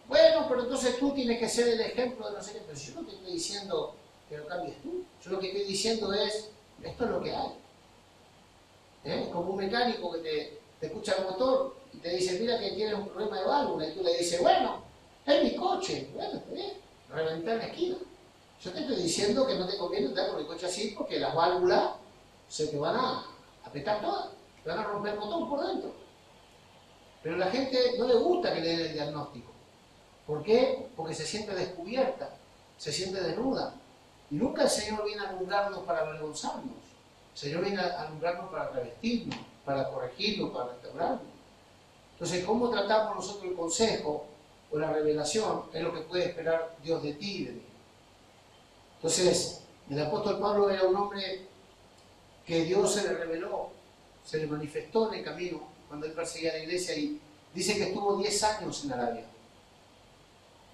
Bueno, pero entonces tú tienes que ser el ejemplo de no sé qué, pero yo no te estoy diciendo que lo cambies tú. Yo lo que estoy diciendo es, esto es lo que hay. Como un mecánico que te escucha el motor y te dice, mira que tienes un problema de válvula, y tú le dices, bueno, es mi coche, bueno, está bien, reventar en la esquina. Yo te estoy diciendo que no te conviene andar con el coche así porque las válvulas se te van a apretar todas, te van a romper el motor por dentro. Pero a la gente no le gusta que le den el diagnóstico. ¿Por qué? Porque se siente descubierta, se siente desnuda. Y nunca el Señor viene a alumbrarnos para avergonzarnos. El Señor viene a alumbrarnos para revestirnos, para corregirnos, para restaurarnos. Entonces, ¿cómo tratamos nosotros el consejo o la revelación? Es lo que puede esperar Dios de ti y de mí. Entonces, el apóstol Pablo era un hombre que Dios se le reveló, se le manifestó en el camino cuando él perseguía a la iglesia, y dice que estuvo 10 años en Arabia.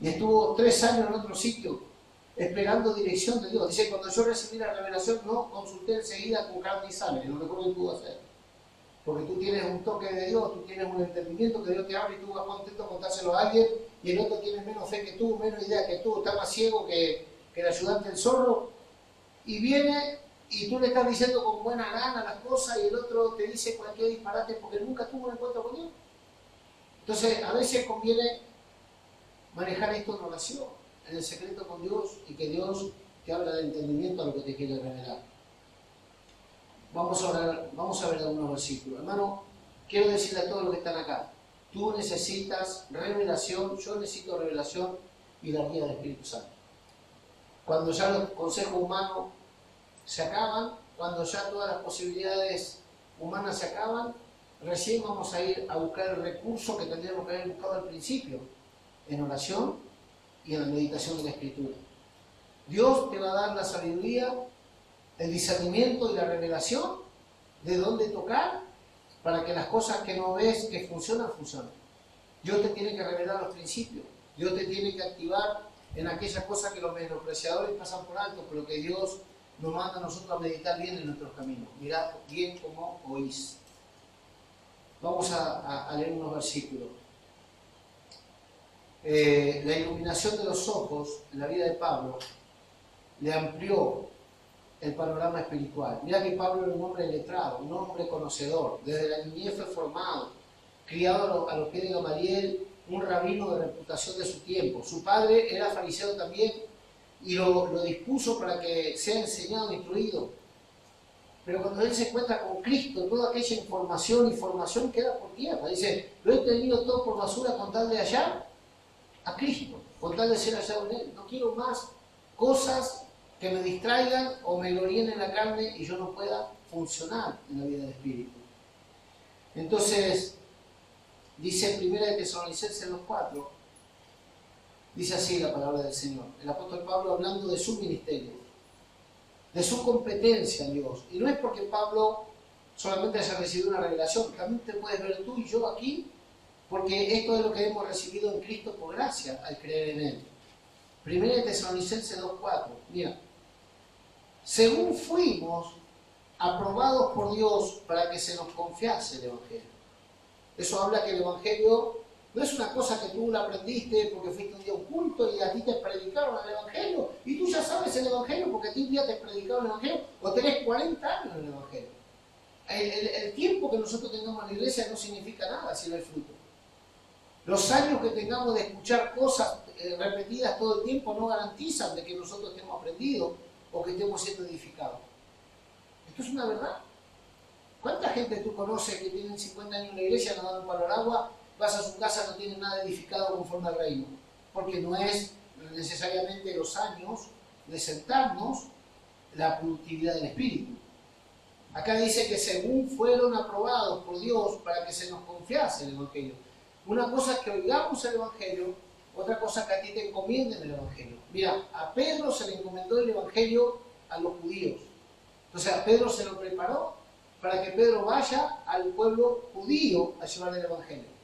Y estuvo 3 años en otro sitio, esperando dirección de Dios. Dice, cuando yo recibí la revelación, no consulté enseguida con carne y sangre, lo mejor que pudo hacer. Porque tú tienes un toque de Dios, tú tienes un entendimiento que Dios te abre y tú vas contento a contárselo a alguien, y el otro tiene menos fe que tú, menos idea que tú, está más ciego que el ayudante del zorro, y viene y tú le estás diciendo con buena gana las cosas y el otro te dice cualquier disparate porque nunca tuvo un encuentro con Dios. Entonces, a veces conviene manejar esto en oración, en el secreto con Dios, y que Dios te abra de entendimiento a lo que te quiere revelar. Vamos a ver algunos versículos. Hermano, quiero decirle a todos los que están acá, tú necesitas revelación, yo necesito revelación y la guía del Espíritu Santo. Cuando ya los consejos humanos se acaban, cuando ya todas las posibilidades humanas se acaban, recién vamos a ir a buscar el recurso que tendríamos que haber buscado al principio, en oración y en la meditación de la Escritura. Dios te va a dar la sabiduría, el discernimiento y la revelación de dónde tocar para que las cosas que no ves que funcionan, funcionen. Dios te tiene que revelar los principios, Dios te tiene que activar en aquellas cosas que los menospreciadores pasan por alto, pero que Dios nos manda a nosotros a meditar bien en nuestros caminos. Mirad bien cómo oís. Vamos a leer unos versículos. La iluminación de los ojos en la vida de Pablo le amplió el panorama espiritual. Mira que Pablo era un hombre letrado, un hombre conocedor. Desde la niñez fue formado, criado a los pies de Gamaliel, un rabino de reputación de su tiempo. Su padre era fariseo también y lo dispuso para que sea enseñado e instruido. Pero cuando él se encuentra con Cristo, toda aquella información queda por tierra. Dice, lo he tenido todo por basura con tal de hallar a Cristo, con tal de ser hallado en Él. No quiero más cosas que me distraigan o me gloríen en la carne y yo no pueda funcionar en la vida del Espíritu. Entonces, dice en 1 Tesalonicenses 2:4, dice así la palabra del Señor. El apóstol Pablo hablando de su ministerio, de su competencia en Dios. Y no es porque Pablo solamente haya recibido una revelación, también te puedes ver tú y yo aquí, porque esto es lo que hemos recibido en Cristo por gracia al creer en Él. 1 Tesalonicenses 2:4, mira, según fuimos aprobados por Dios para que se nos confiase el Evangelio. Eso habla que el Evangelio no es una cosa que tú la aprendiste porque fuiste un día a un culto y a ti te predicaron el Evangelio y tú ya sabes el Evangelio porque a ti un día te predicaron el Evangelio o tenés 40 años en el Evangelio. El tiempo que nosotros tengamos en la iglesia no significa nada si no hay fruto. Los años que tengamos de escuchar cosas repetidas todo el tiempo no garantizan de que nosotros estemos aprendidos o que estemos siendo edificados. Esto es una verdad. ¿Cuánta gente tú conoces que tienen 50 años en la iglesia, no dan un palo al agua, vas a su casa, no tienen nada edificado conforme al reino? Porque no es necesariamente los años de sentarnos la productividad del Espíritu. Acá dice que según fueron aprobados por Dios para que se nos confiase el Evangelio. Una cosa es que oigamos el Evangelio, otra cosa es que a ti te encomienden el Evangelio. Mira, a Pedro se le encomendó el Evangelio a los judíos. Entonces a Pedro se lo preparó para que Pedro vaya al pueblo judío a llevar el Evangelio.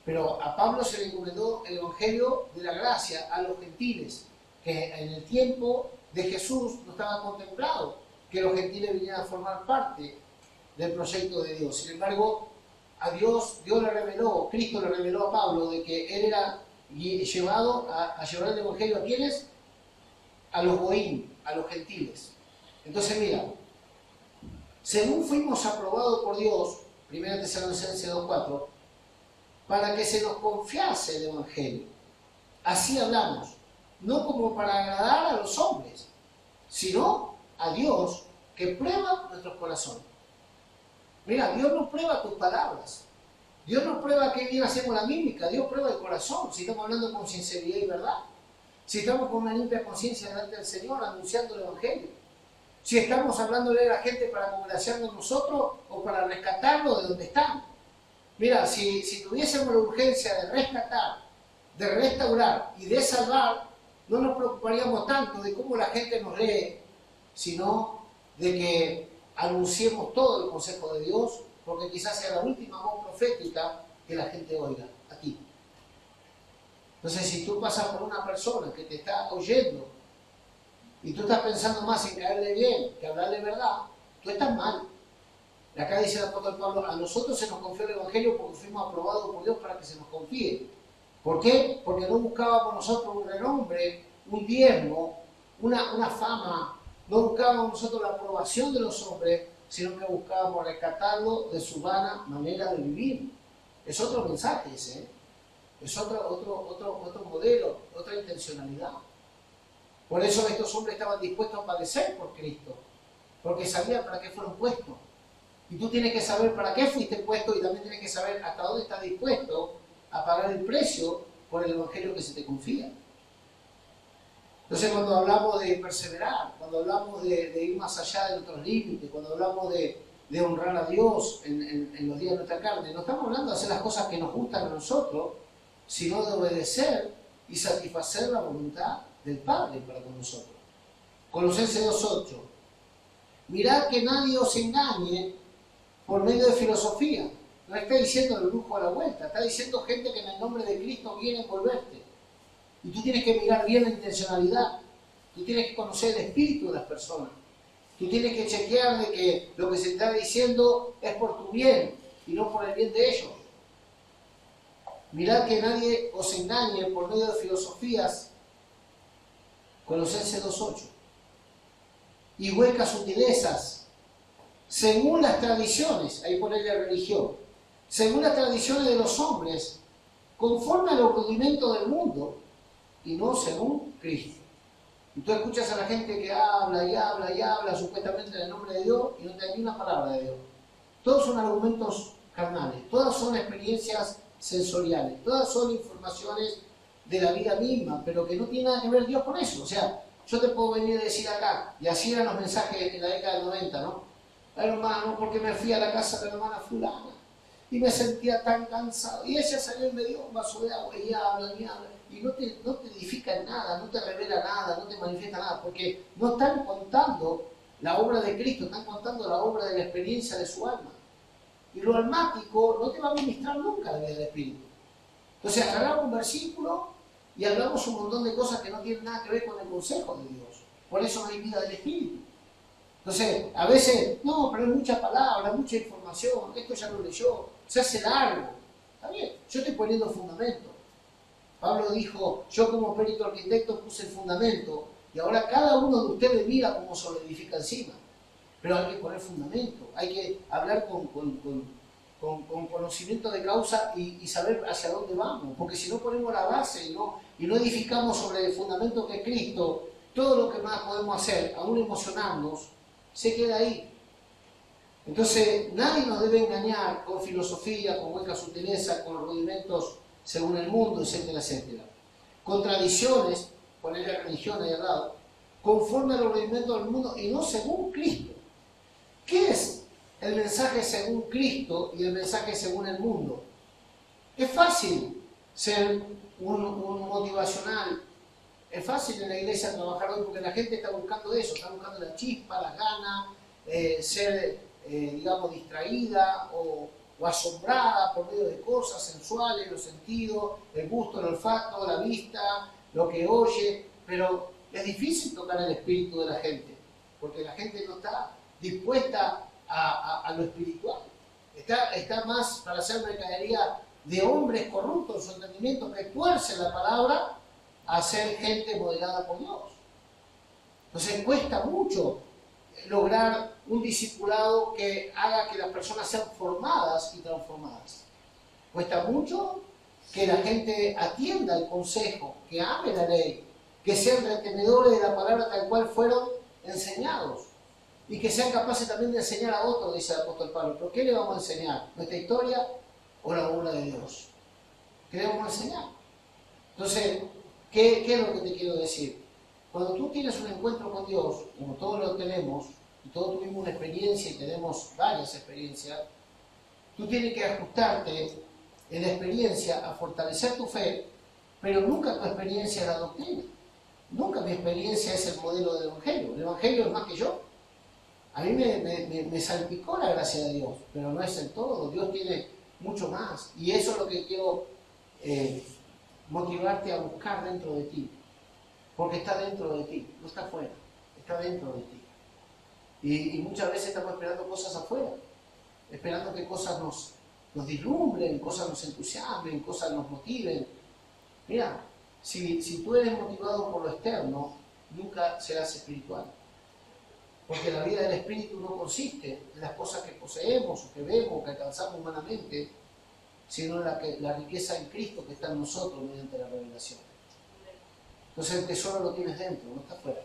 Pero a Pablo se le encomendó el Evangelio de la gracia a los gentiles, que en el tiempo de Jesús no estaba contemplado que los gentiles vinieran a formar parte del proyecto de Dios. Sin embargo, a Dios le reveló, Cristo le reveló a Pablo de que él era llevado a llevar el Evangelio a ¿quiénes? A los goín, a los gentiles. Entonces mira, según fuimos aprobados por Dios, 1 Tesalonicenses 2:4, para que se nos confiase el Evangelio. Así hablamos, no como para agradar a los hombres, sino a Dios que prueba nuestros corazones. Mira, Dios no prueba tus palabras, Dios no prueba qué bien hacemos la mímica, Dios prueba el corazón, si estamos hablando con sinceridad y verdad, si estamos con una limpia conciencia delante del Señor anunciando el Evangelio, si estamos hablándole a la gente para congraciarnos nosotros o para rescatarlo de donde están. Mira, si tuviésemos la urgencia de rescatar, de restaurar y de salvar, no nos preocuparíamos tanto de cómo la gente nos lee, sino de que anunciemos todo el consejo de Dios, porque quizás sea la última voz profética que la gente oiga aquí. Entonces, si tú pasas por una persona que te está oyendo y tú estás pensando más en caerle bien que hablarle verdad, tú estás mal. Acá dice el apóstol Pablo, a nosotros se nos confió el Evangelio porque fuimos aprobados por Dios para que se nos confíe. ¿Por qué? Porque no buscábamos nosotros un renombre, un diezmo, una fama, no buscábamos nosotros la aprobación de los hombres, sino que buscábamos rescatarlo de su vana manera de vivir. Es otro mensaje ese, ¿eh? Es otro modelo, otra intencionalidad. Por eso estos hombres estaban dispuestos a padecer por Cristo, porque sabían para qué fueron puestos. Y tú tienes que saber para qué fuiste puesto y también tienes que saber hasta dónde estás dispuesto a pagar el precio por el Evangelio que se te confía. Entonces, cuando hablamos de perseverar, cuando hablamos de ir más allá de nuestros límites, cuando hablamos de honrar a Dios en los días de nuestra carne, no estamos hablando de hacer las cosas que nos gustan a nosotros, sino de obedecer y satisfacer la voluntad del Padre para con nosotros. Colosenses 2:8. Mirad que nadie os engañe por medio de filosofía. No está diciendo el brujo a la vuelta, está diciendo gente que en el nombre de Cristo viene a envolverte. Y tú tienes que mirar bien la intencionalidad, tú tienes que conocer el espíritu de las personas, tú tienes que chequear de que lo que se está diciendo es por tu bien y no por el bien de ellos. Mirad que nadie os engañe por medio de filosofías, Colosenses 2:8, y huecas sutilezas, según las tradiciones, ahí ponerle religión, según las tradiciones de los hombres, conforme a los rudimentos del mundo, y no según Cristo. Y tú escuchas a la gente que habla y habla y habla supuestamente en el nombre de Dios y no te da ni una palabra de Dios. Todos son argumentos carnales, todas son experiencias sensoriales, todas son informaciones de la vida misma, pero que no tiene nada que ver Dios con eso. O sea, yo te puedo venir a decir acá, y así eran los mensajes en la década del 90, ¿no? Hermano, porque me fui a la casa de la hermana fulana y me sentía tan cansado, y ella salió y me dio un vaso de agua y habla, y no te edifica en nada, no te revela nada, no te manifiesta nada, porque no están contando la obra de Cristo, están contando la obra de la experiencia de su alma. Y lo almático no te va a ministrar nunca la vida del Espíritu. Entonces agarramos un versículo y hablamos un montón de cosas que no tienen nada que ver con el consejo de Dios. Por eso no hay vida del Espíritu. Entonces, a veces, no, pero hay mucha palabra, mucha información, esto ya lo leyó, se hace largo. Está bien, yo estoy poniendo fundamento. Pablo dijo, yo como perito arquitecto puse el fundamento y ahora cada uno de ustedes mira cómo se lo edifica encima. Pero hay que poner fundamento, hay que hablar con conocimiento de causa y saber hacia dónde vamos. Porque si no ponemos la base y no edificamos sobre el fundamento que es Cristo, todo lo que más podemos hacer, aún emocionarnos, se queda ahí. Entonces, nadie nos debe engañar con filosofía, con hueca sutileza, con rudimentos según el mundo, etcétera, etcétera. Con tradiciones, poner la religión ahí al lado, conforme a los rudimentos del mundo y no según Cristo. ¿Qué es el mensaje según Cristo y el mensaje según el mundo? Es fácil ser un motivacional. Es fácil en la iglesia trabajar hoy porque la gente está buscando eso, está buscando la chispa, las ganas, ser, digamos, distraída o asombrada por medio de cosas sensuales, los sentidos, el gusto, el olfato, la vista, lo que oye, pero es difícil tocar el espíritu de la gente, porque la gente no está dispuesta a lo espiritual. Está más para hacer mercadería de hombres corruptos en su entendimiento que tuercen la palabra a ser gente modelada por Dios. Entonces cuesta mucho lograr un discipulado que haga que las personas sean formadas y transformadas. Cuesta mucho que la gente atienda el consejo, que ame la ley, que sean retenedores de la palabra tal cual fueron enseñados y que sean capaces también de enseñar a otros, dice el apóstol Pablo. ¿Pero qué le vamos a enseñar? ¿Nuestra historia o la obra de Dios? ¿Qué le vamos a enseñar? Entonces, ¿qué es lo que te quiero decir? Cuando tú tienes un encuentro con Dios, como todos lo tenemos, y todos tuvimos una experiencia y tenemos varias experiencias, tú tienes que ajustarte en la experiencia a fortalecer tu fe, pero nunca tu experiencia es la doctrina. Nunca mi experiencia es el modelo del Evangelio. El Evangelio es más que yo. A mí me salpicó la gracia de Dios, pero no es el todo. Dios tiene mucho más. Y eso es lo que quiero motivarte a buscar dentro de ti. Porque está dentro de ti, no está afuera, está dentro de ti. Y muchas veces estamos esperando cosas afuera, esperando que cosas nos dislumbren, cosas nos entusiasmen, cosas nos motiven. Mira, si tú eres motivado por lo externo, nunca serás espiritual. Porque la vida del espíritu no consiste en las cosas que poseemos, o que vemos, o que alcanzamos humanamente, sino en la riqueza en Cristo que está en nosotros mediante la revelación. Entonces el tesoro lo tienes dentro, no está afuera.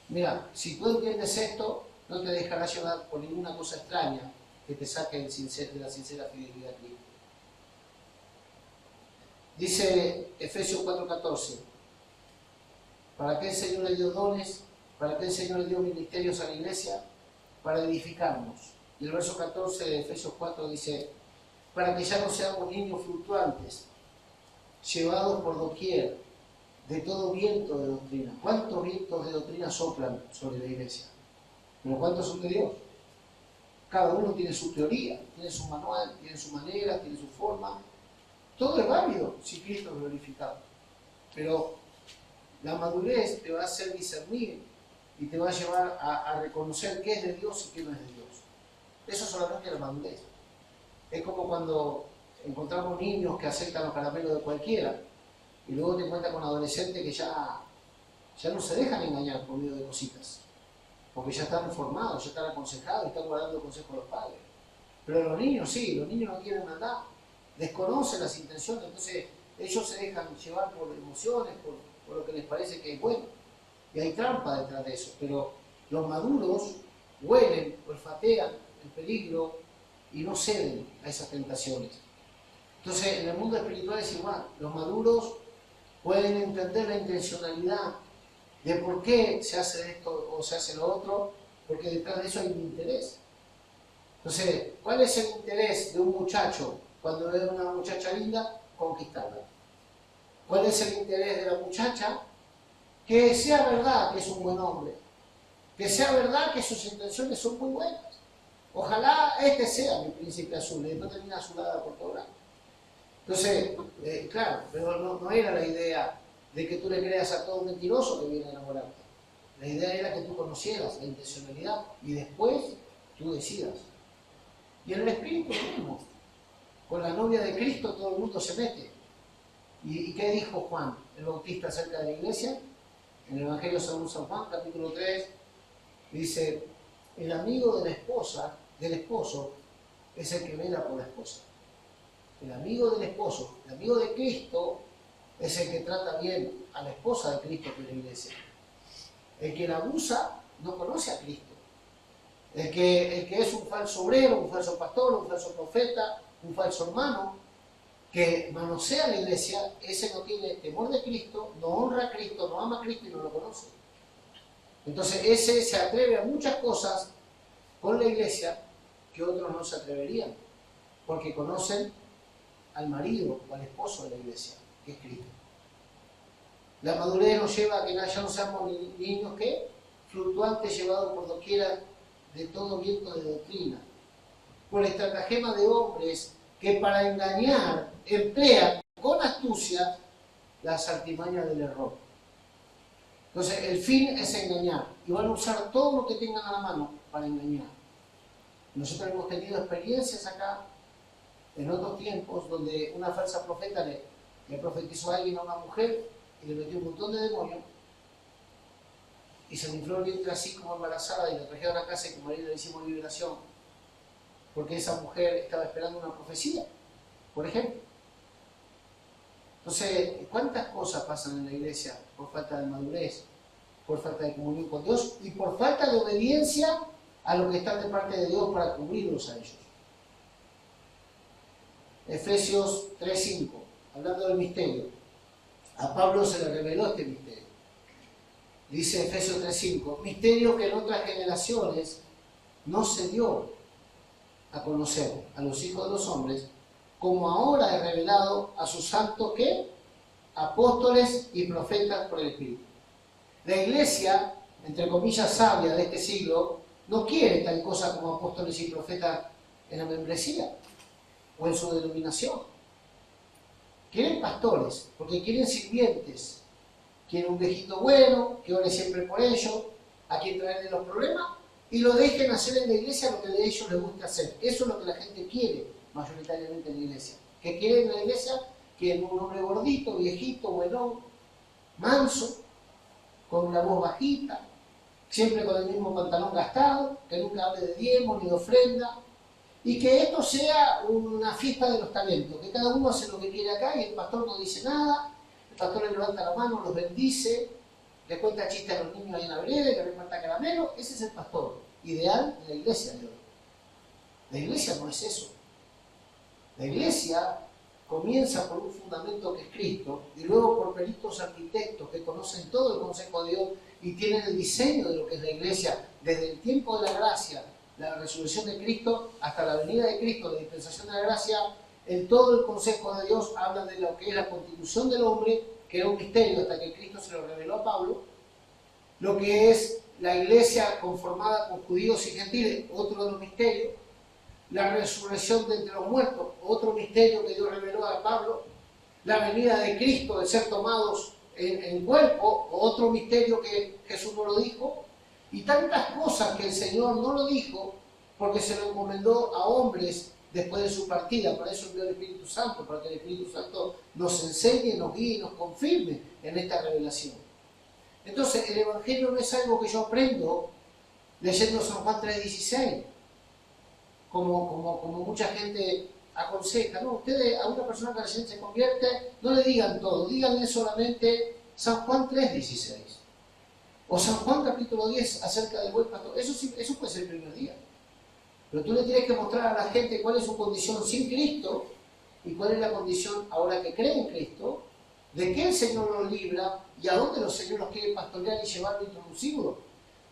Mira, si tú entiendes esto, no te dejarás llevar por ninguna cosa extraña que te saque de la sincera fidelidad a Cristo. Dice Efesios 4:14, ¿para qué el Señor le dio dones? ¿Para qué el Señor le dio ministerios a la iglesia? Para edificarnos. Y el verso 14 de Efesios 4 dice, para que ya no seamos niños fluctuantes, llevados por doquier, de todo viento de doctrina. ¿Cuántos vientos de doctrina soplan sobre la iglesia? ¿Pero cuántos son de Dios? Cada uno tiene su teoría, tiene su manual, tiene su manera, tiene su forma. Todo es válido si Cristo es glorificado. Pero la madurez te va a hacer discernir y te va a llevar a reconocer qué es de Dios y qué no es de Dios. Eso solamente es la madurez. Es como cuando encontramos niños que aceptan los caramelos de cualquiera y luego te encuentras con adolescentes que ya no se dejan engañar por medio de cositas, porque ya están formados, ya están aconsejados y están guardando el consejo de los padres. Pero los niños sí, los niños no quieren mandar, desconocen las intenciones, entonces ellos se dejan llevar por emociones, por lo que les parece que es bueno. Y hay trampa detrás de eso, pero los maduros huelen, olfatean el peligro y no ceden a esas tentaciones. Entonces, en el mundo espiritual es igual. Los maduros pueden entender la intencionalidad de por qué se hace esto o se hace lo otro, porque detrás de eso hay un interés. Entonces, ¿cuál es el interés de un muchacho cuando ve a una muchacha linda? Conquistarla. ¿Cuál es el interés de la muchacha? Que sea verdad que es un buen hombre, que sea verdad que sus intenciones son muy buenas. Ojalá este sea mi príncipe azul y no termina azulada por todo lado. Entonces, claro, pero no era la idea de que tú le creas a todo mentiroso que viene a enamorarte. La idea era que tú conocieras la intencionalidad y después tú decidas. Y en el espíritu lo mismo. Con la novia de Cristo todo el mundo se mete. ¿Y qué dijo Juan, el Bautista, acerca de la iglesia? En el Evangelio según San Juan, capítulo 3, dice, el amigo de la esposa, del esposo, es el que vela por la esposa. El amigo del esposo, el amigo de Cristo, es el que trata bien a la esposa de Cristo, que es la iglesia. El que la abusa no conoce a Cristo. El que es un falso obrero, un falso pastor, un falso profeta, un falso hermano, que manosea la iglesia, ese no tiene temor de Cristo, no honra a Cristo, no ama a Cristo y no lo conoce. Entonces ese se atreve a muchas cosas con la iglesia que otros no se atreverían, porque conocen al marido o al esposo de la iglesia, que es Cristo. La madurez nos lleva a que ya no seamos niños que fluctuantes llevados por doquiera de todo viento de doctrina, por estratagema de hombres que para engañar emplean con astucia las artimañas del error. Entonces el fin es engañar y van a usar todo lo que tengan a la mano para engañar. Nosotros hemos tenido experiencias acá en otros tiempos donde una falsa profeta le profetizó a alguien, a una mujer, y le metió un montón de demonios y se le infló el vientre así como embarazada y la trajeron a casa y como marido le hicimos liberación porque esa mujer estaba esperando una profecía, por ejemplo. Entonces, ¿cuántas cosas pasan en la iglesia por falta de madurez, por falta de comunión con Dios y por falta de obediencia a lo que está de parte de Dios para cubrirlos a ellos? Efesios 3:5, hablando del misterio. A Pablo se le reveló este misterio. Dice Efesios 3:5, misterio que en otras generaciones no se dio a conocer a los hijos de los hombres, como ahora es revelado a sus santos que apóstoles y profetas por el Espíritu. La iglesia, entre comillas sabia de este siglo, no quiere tal cosa como apóstoles y profetas en la membresía o en su denominación. Quieren pastores, porque quieren sirvientes, quieren un viejito bueno, que ore siempre por ellos, a quien traerle los problemas, y lo dejen hacer en la iglesia lo que a ellos les gusta hacer. Eso es lo que la gente quiere mayoritariamente en la iglesia. ¿Qué quiere en la iglesia? Quieren un hombre gordito, viejito, buenón, manso, con una voz bajita, siempre con el mismo pantalón gastado, que nunca hable de diezmo ni de ofrenda, y que esto sea una fiesta de los talentos, que cada uno hace lo que quiere acá y el pastor no dice nada, el pastor le levanta la mano, los bendice, le cuenta chistes a los niños ahí en la vereda, le reparta caramelo. Ese es el pastor ideal de la iglesia de hoy. La iglesia no es eso. La iglesia comienza por un fundamento que es Cristo y luego por peritos arquitectos que conocen todo el consejo de Dios y tienen el diseño de lo que es la iglesia desde el tiempo de la gracia, la resurrección de Cristo, hasta la venida de Cristo, la dispensación de la gracia. En todo el consejo de Dios habla de lo que es la constitución del hombre, que era un misterio hasta que Cristo se lo reveló a Pablo, lo que es la iglesia conformada con judíos y gentiles, otro de los misterios, la resurrección de entre los muertos, otro misterio que Dios reveló a Pablo, la venida de Cristo, de ser tomados en cuerpo, otro misterio que Jesús no lo dijo, y tantas cosas que el Señor no lo dijo porque se lo encomendó a hombres después de su partida. Para eso envió el Espíritu Santo, para que el Espíritu Santo nos enseñe, nos guíe y nos confirme en esta revelación. Entonces, el Evangelio no es algo que yo aprendo leyendo San Juan 3:16, como mucha gente aconseja. No, ustedes a una persona que recién se convierte, no le digan todo, díganle solamente San Juan 3:16. O San Juan capítulo 10 acerca del buen pastor. Eso puede ser el primer día. Pero tú le tienes que mostrar a la gente cuál es su condición sin Cristo y cuál es la condición ahora que cree en Cristo, de qué el Señor los libra y a dónde el Señor los quiere pastorear y llevarlo, introducirlo.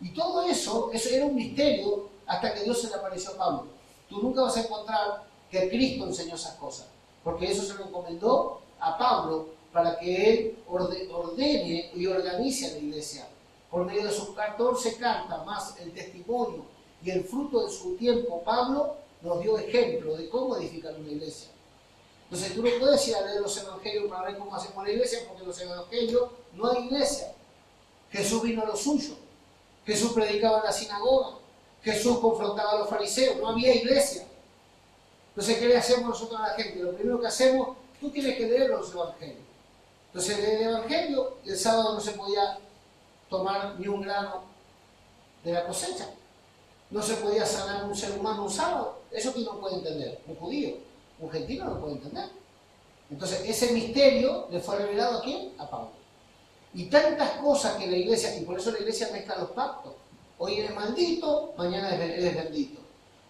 Y todo eso era un misterio hasta que Dios se le apareció a Pablo. Tú nunca vas a encontrar que Cristo enseñó esas cosas, porque eso se lo encomendó a Pablo para que él ordene y organice a la iglesia. Por medio de sus 14 cartas, más el testimonio y el fruto de su tiempo, Pablo nos dio ejemplo de cómo edificar una iglesia. Entonces tú no puedes ir a leer los evangelios para ver cómo hacemos la iglesia, porque en los evangelios no hay iglesia. Jesús vino a lo suyo, Jesús predicaba en la sinagoga, Jesús confrontaba a los fariseos, no había iglesia. Entonces, ¿qué le hacemos nosotros a la gente? Lo primero que hacemos, tú tienes que leer los evangelios. Entonces, en el evangelio, el sábado no se podía tomar ni un grano de la cosecha. No se podía sanar un ser humano un sábado. Eso que no puede entender un judío, un gentil no lo puede entender. Entonces ese misterio le fue revelado ¿a quién? A Pablo. Y tantas cosas que la iglesia, y por eso la iglesia mezcla los pactos. Hoy eres maldito, mañana eres bendito.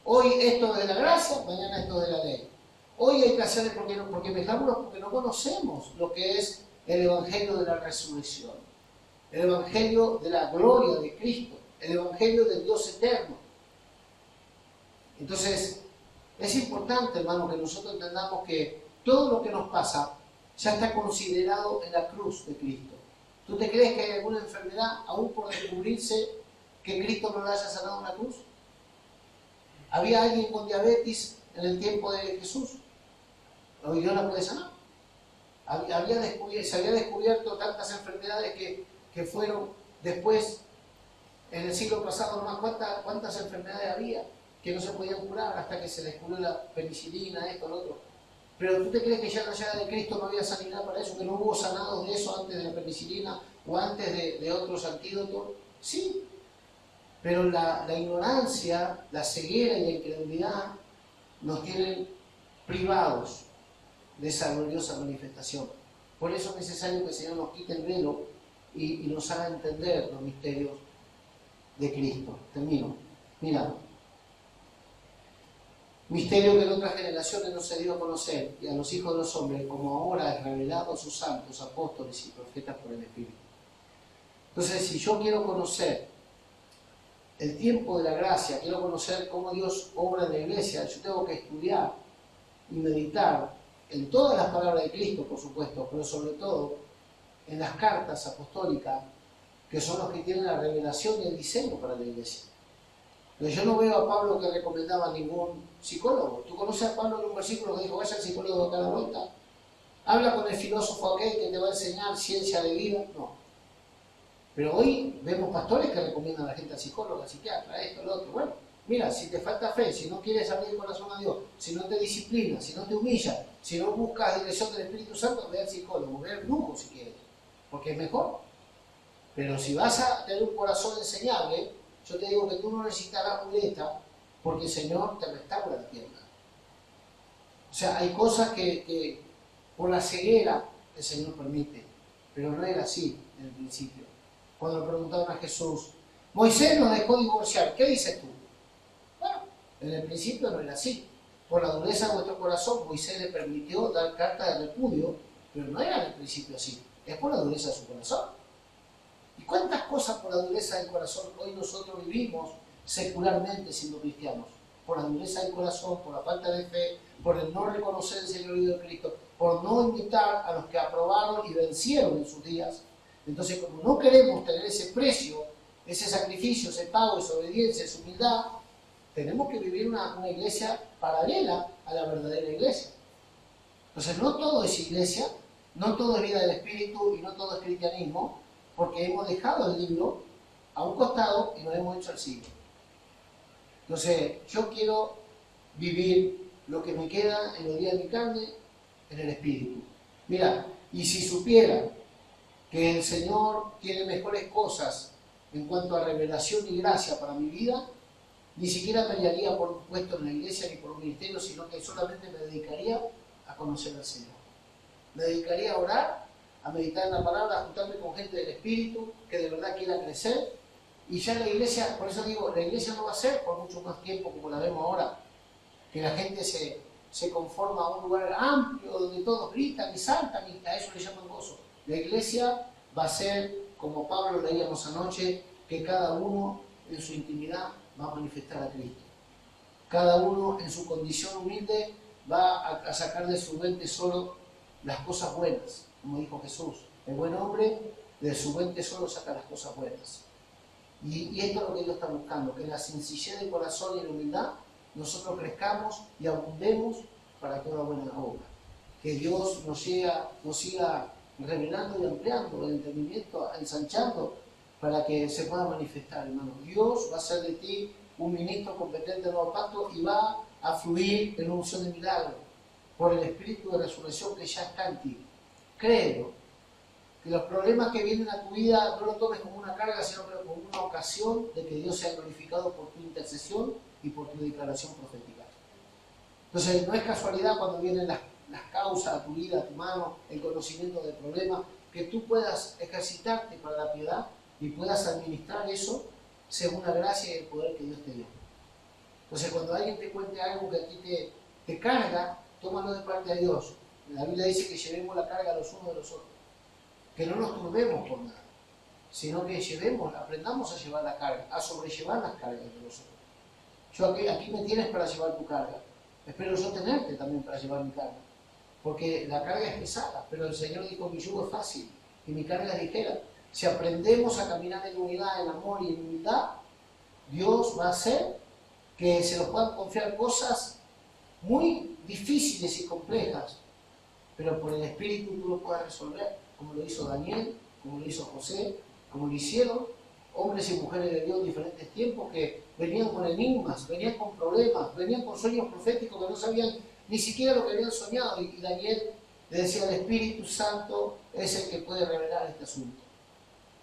Hoy esto es de la gracia, mañana esto es de la ley. Hoy hay que hacer porque no conocemos lo que es el Evangelio de la resurrección, el Evangelio de la gloria de Cristo, el Evangelio del Dios eterno. Entonces, es importante, hermano, que nosotros entendamos que todo lo que nos pasa ya está considerado en la cruz de Cristo. ¿Tú te crees que hay alguna enfermedad, aún por descubrirse, que Cristo no la haya sanado en la cruz? ¿Había alguien con diabetes en el tiempo de Jesús? Hoy Dios la puede sanar. Se había descubierto tantas enfermedades que fueron después, en el siglo pasado, nomás cuántas enfermedades había que no se podían curar hasta que se descubrió la penicilina, esto, lo otro. Pero ¿tú te crees que ya en la llegada de Cristo no había sanidad para eso? ¿Que no hubo sanados de eso antes de la penicilina o antes de otros antídotos? Sí, pero la ignorancia, la ceguera y la incredulidad nos tienen privados de esa gloriosa manifestación. Por eso es necesario que el Señor nos quite el velo y nos haga entender los misterios de Cristo. Termino. Mira, misterio que en otras generaciones no se dio a conocer y a los hijos de los hombres, como ahora es revelado a sus santos, apóstoles y profetas por el Espíritu. Entonces, si yo quiero conocer el tiempo de la gracia, quiero conocer cómo Dios obra en la iglesia, yo tengo que estudiar y meditar en todas las palabras de Cristo, por supuesto, pero sobre todo en las cartas apostólicas, que son los que tienen la revelación y el diseño para la iglesia. Pero yo no veo a Pablo que recomendaba a ningún psicólogo. ¿Tú conoces a Pablo en un versículo que dijo, vaya al psicólogo a cada vuelta? Habla con el filósofo aquel que te va a enseñar ciencia de vida. No. Pero hoy vemos pastores que recomiendan a la gente al psicólogo, al psiquiatra, esto, lo otro. Bueno, mira, si te falta fe, si no quieres abrir el corazón a Dios, si no te disciplinas, si no te humillas, si no buscas dirección del Espíritu Santo, ve al psicólogo, ve al brujo si quieres, porque es mejor. Pero si vas a tener un corazón enseñable, yo te digo que tú no necesitarás muleta, porque el Señor te restaura la pierna. O sea, hay cosas que por la ceguera el Señor permite, pero no era así en el principio. Cuando le preguntaron a Jesús, Moisés nos dejó divorciar, ¿qué dices tú? Bueno, en el principio no era así. Por la dureza de vuestro corazón, Moisés le permitió dar carta de repudio, pero no era en el principio así. Es por la dureza de su corazón. ¿Y cuántas cosas por la dureza del corazón hoy nosotros vivimos secularmente siendo cristianos? Por la dureza del corazón, por la falta de fe, por el no reconocer el señorío de Cristo, por no invitar a los que aprobaron y vencieron en sus días. Entonces, como no queremos tener ese precio, ese sacrificio, ese pago, esa obediencia, esa humildad, tenemos que vivir una iglesia paralela a la verdadera iglesia. Entonces, no todo es iglesia, no todo es vida del Espíritu y no todo es cristianismo, porque hemos dejado el libro a un costado y nos hemos hecho al siglo. Entonces, yo quiero vivir lo que me queda en los días de mi carne en el Espíritu. Mira, y si supiera que el Señor tiene mejores cosas en cuanto a revelación y gracia para mi vida, ni siquiera pelearía por un puesto en la iglesia ni por un ministerio, sino que solamente me dedicaría a conocer al Señor. Me dedicaría a orar, a meditar en la palabra, a juntarme con gente del Espíritu que de verdad quiera crecer. Y ya la iglesia, por eso digo, la iglesia no va a ser por mucho más tiempo como la vemos ahora, que la gente se conforma a un lugar amplio donde todos gritan y saltan y a eso le llaman gozo. La iglesia va a ser, como Pablo leíamos anoche, que cada uno en su intimidad va a manifestar a Cristo. Cada uno en su condición humilde va a sacar de su buen tesoro las cosas buenas, como dijo Jesús. El buen hombre de su buen tesoro saca las cosas buenas. Y esto es lo que Dios está buscando, que en la sencillez de corazón y en humildad nosotros crezcamos y abundemos para toda buena obra. Que Dios nos siga revelando y ampliando el entendimiento, ensanchando, para que se pueda manifestar, hermano. Dios va a hacer de ti un ministro competente del nuevo pacto y va a fluir en unción de milagro por el espíritu de resurrección que ya está en ti. Créelo. Que los problemas que vienen a tu vida no lo tomes como una carga, sino como una ocasión de que Dios sea glorificado por tu intercesión y por tu declaración profética. Entonces, no es casualidad cuando vienen las causas a tu vida, a tu mano, el conocimiento del problema, que tú puedas ejercitarte para la piedad y puedas administrar eso según la gracia y el poder que Dios te dio. Entonces, cuando alguien te cuente algo que a ti te carga, tómalo de parte de Dios. La Biblia dice que llevemos la carga los unos de los otros, que no nos turbemos por nada, sino que aprendamos a llevar la carga, a sobrellevar las cargas de los otros. Yo aquí me tienes para llevar tu carga. Espero yo tenerte también para llevar mi carga. Porque la carga es pesada, pero el Señor dijo, mi yugo es fácil y mi carga es ligera. Si aprendemos a caminar en unidad, en amor y en humildad, Dios va a hacer que se nos puedan confiar cosas muy difíciles y complejas, pero por el Espíritu tú lo puedas resolver, como lo hizo Daniel, como lo hizo José, como lo hicieron hombres y mujeres de Dios en diferentes tiempos que venían con enigmas, venían con problemas, venían con sueños proféticos que no sabían ni siquiera lo que habían soñado, y Daniel le decía, el Espíritu Santo es el que puede revelar este asunto.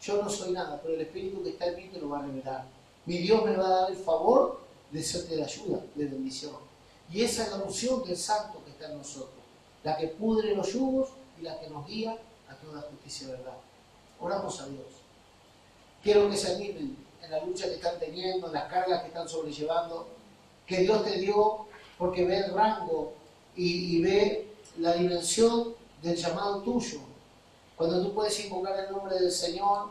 Yo no soy nada, pero el Espíritu que está en mí te lo va a revelar. Mi Dios me va a dar el favor de serte de ayuda, de bendición. Y esa es la unción del Santo que está en nosotros, la que pudre los yugos y la que nos guía a toda justicia y verdad. Oramos a Dios. Quiero que se animen en la lucha que están teniendo, en las cargas que están sobrellevando, que Dios te dio, porque ve el rango y ve la dimensión del llamado tuyo. Cuando tú puedes invocar el nombre del Señor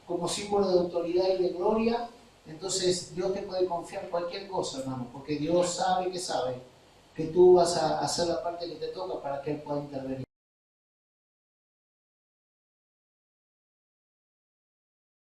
como símbolo de autoridad y de gloria, entonces Dios te puede confiar cualquier cosa, hermano, porque Dios sabe que tú vas a hacer la parte que te toca para que Él pueda intervenir.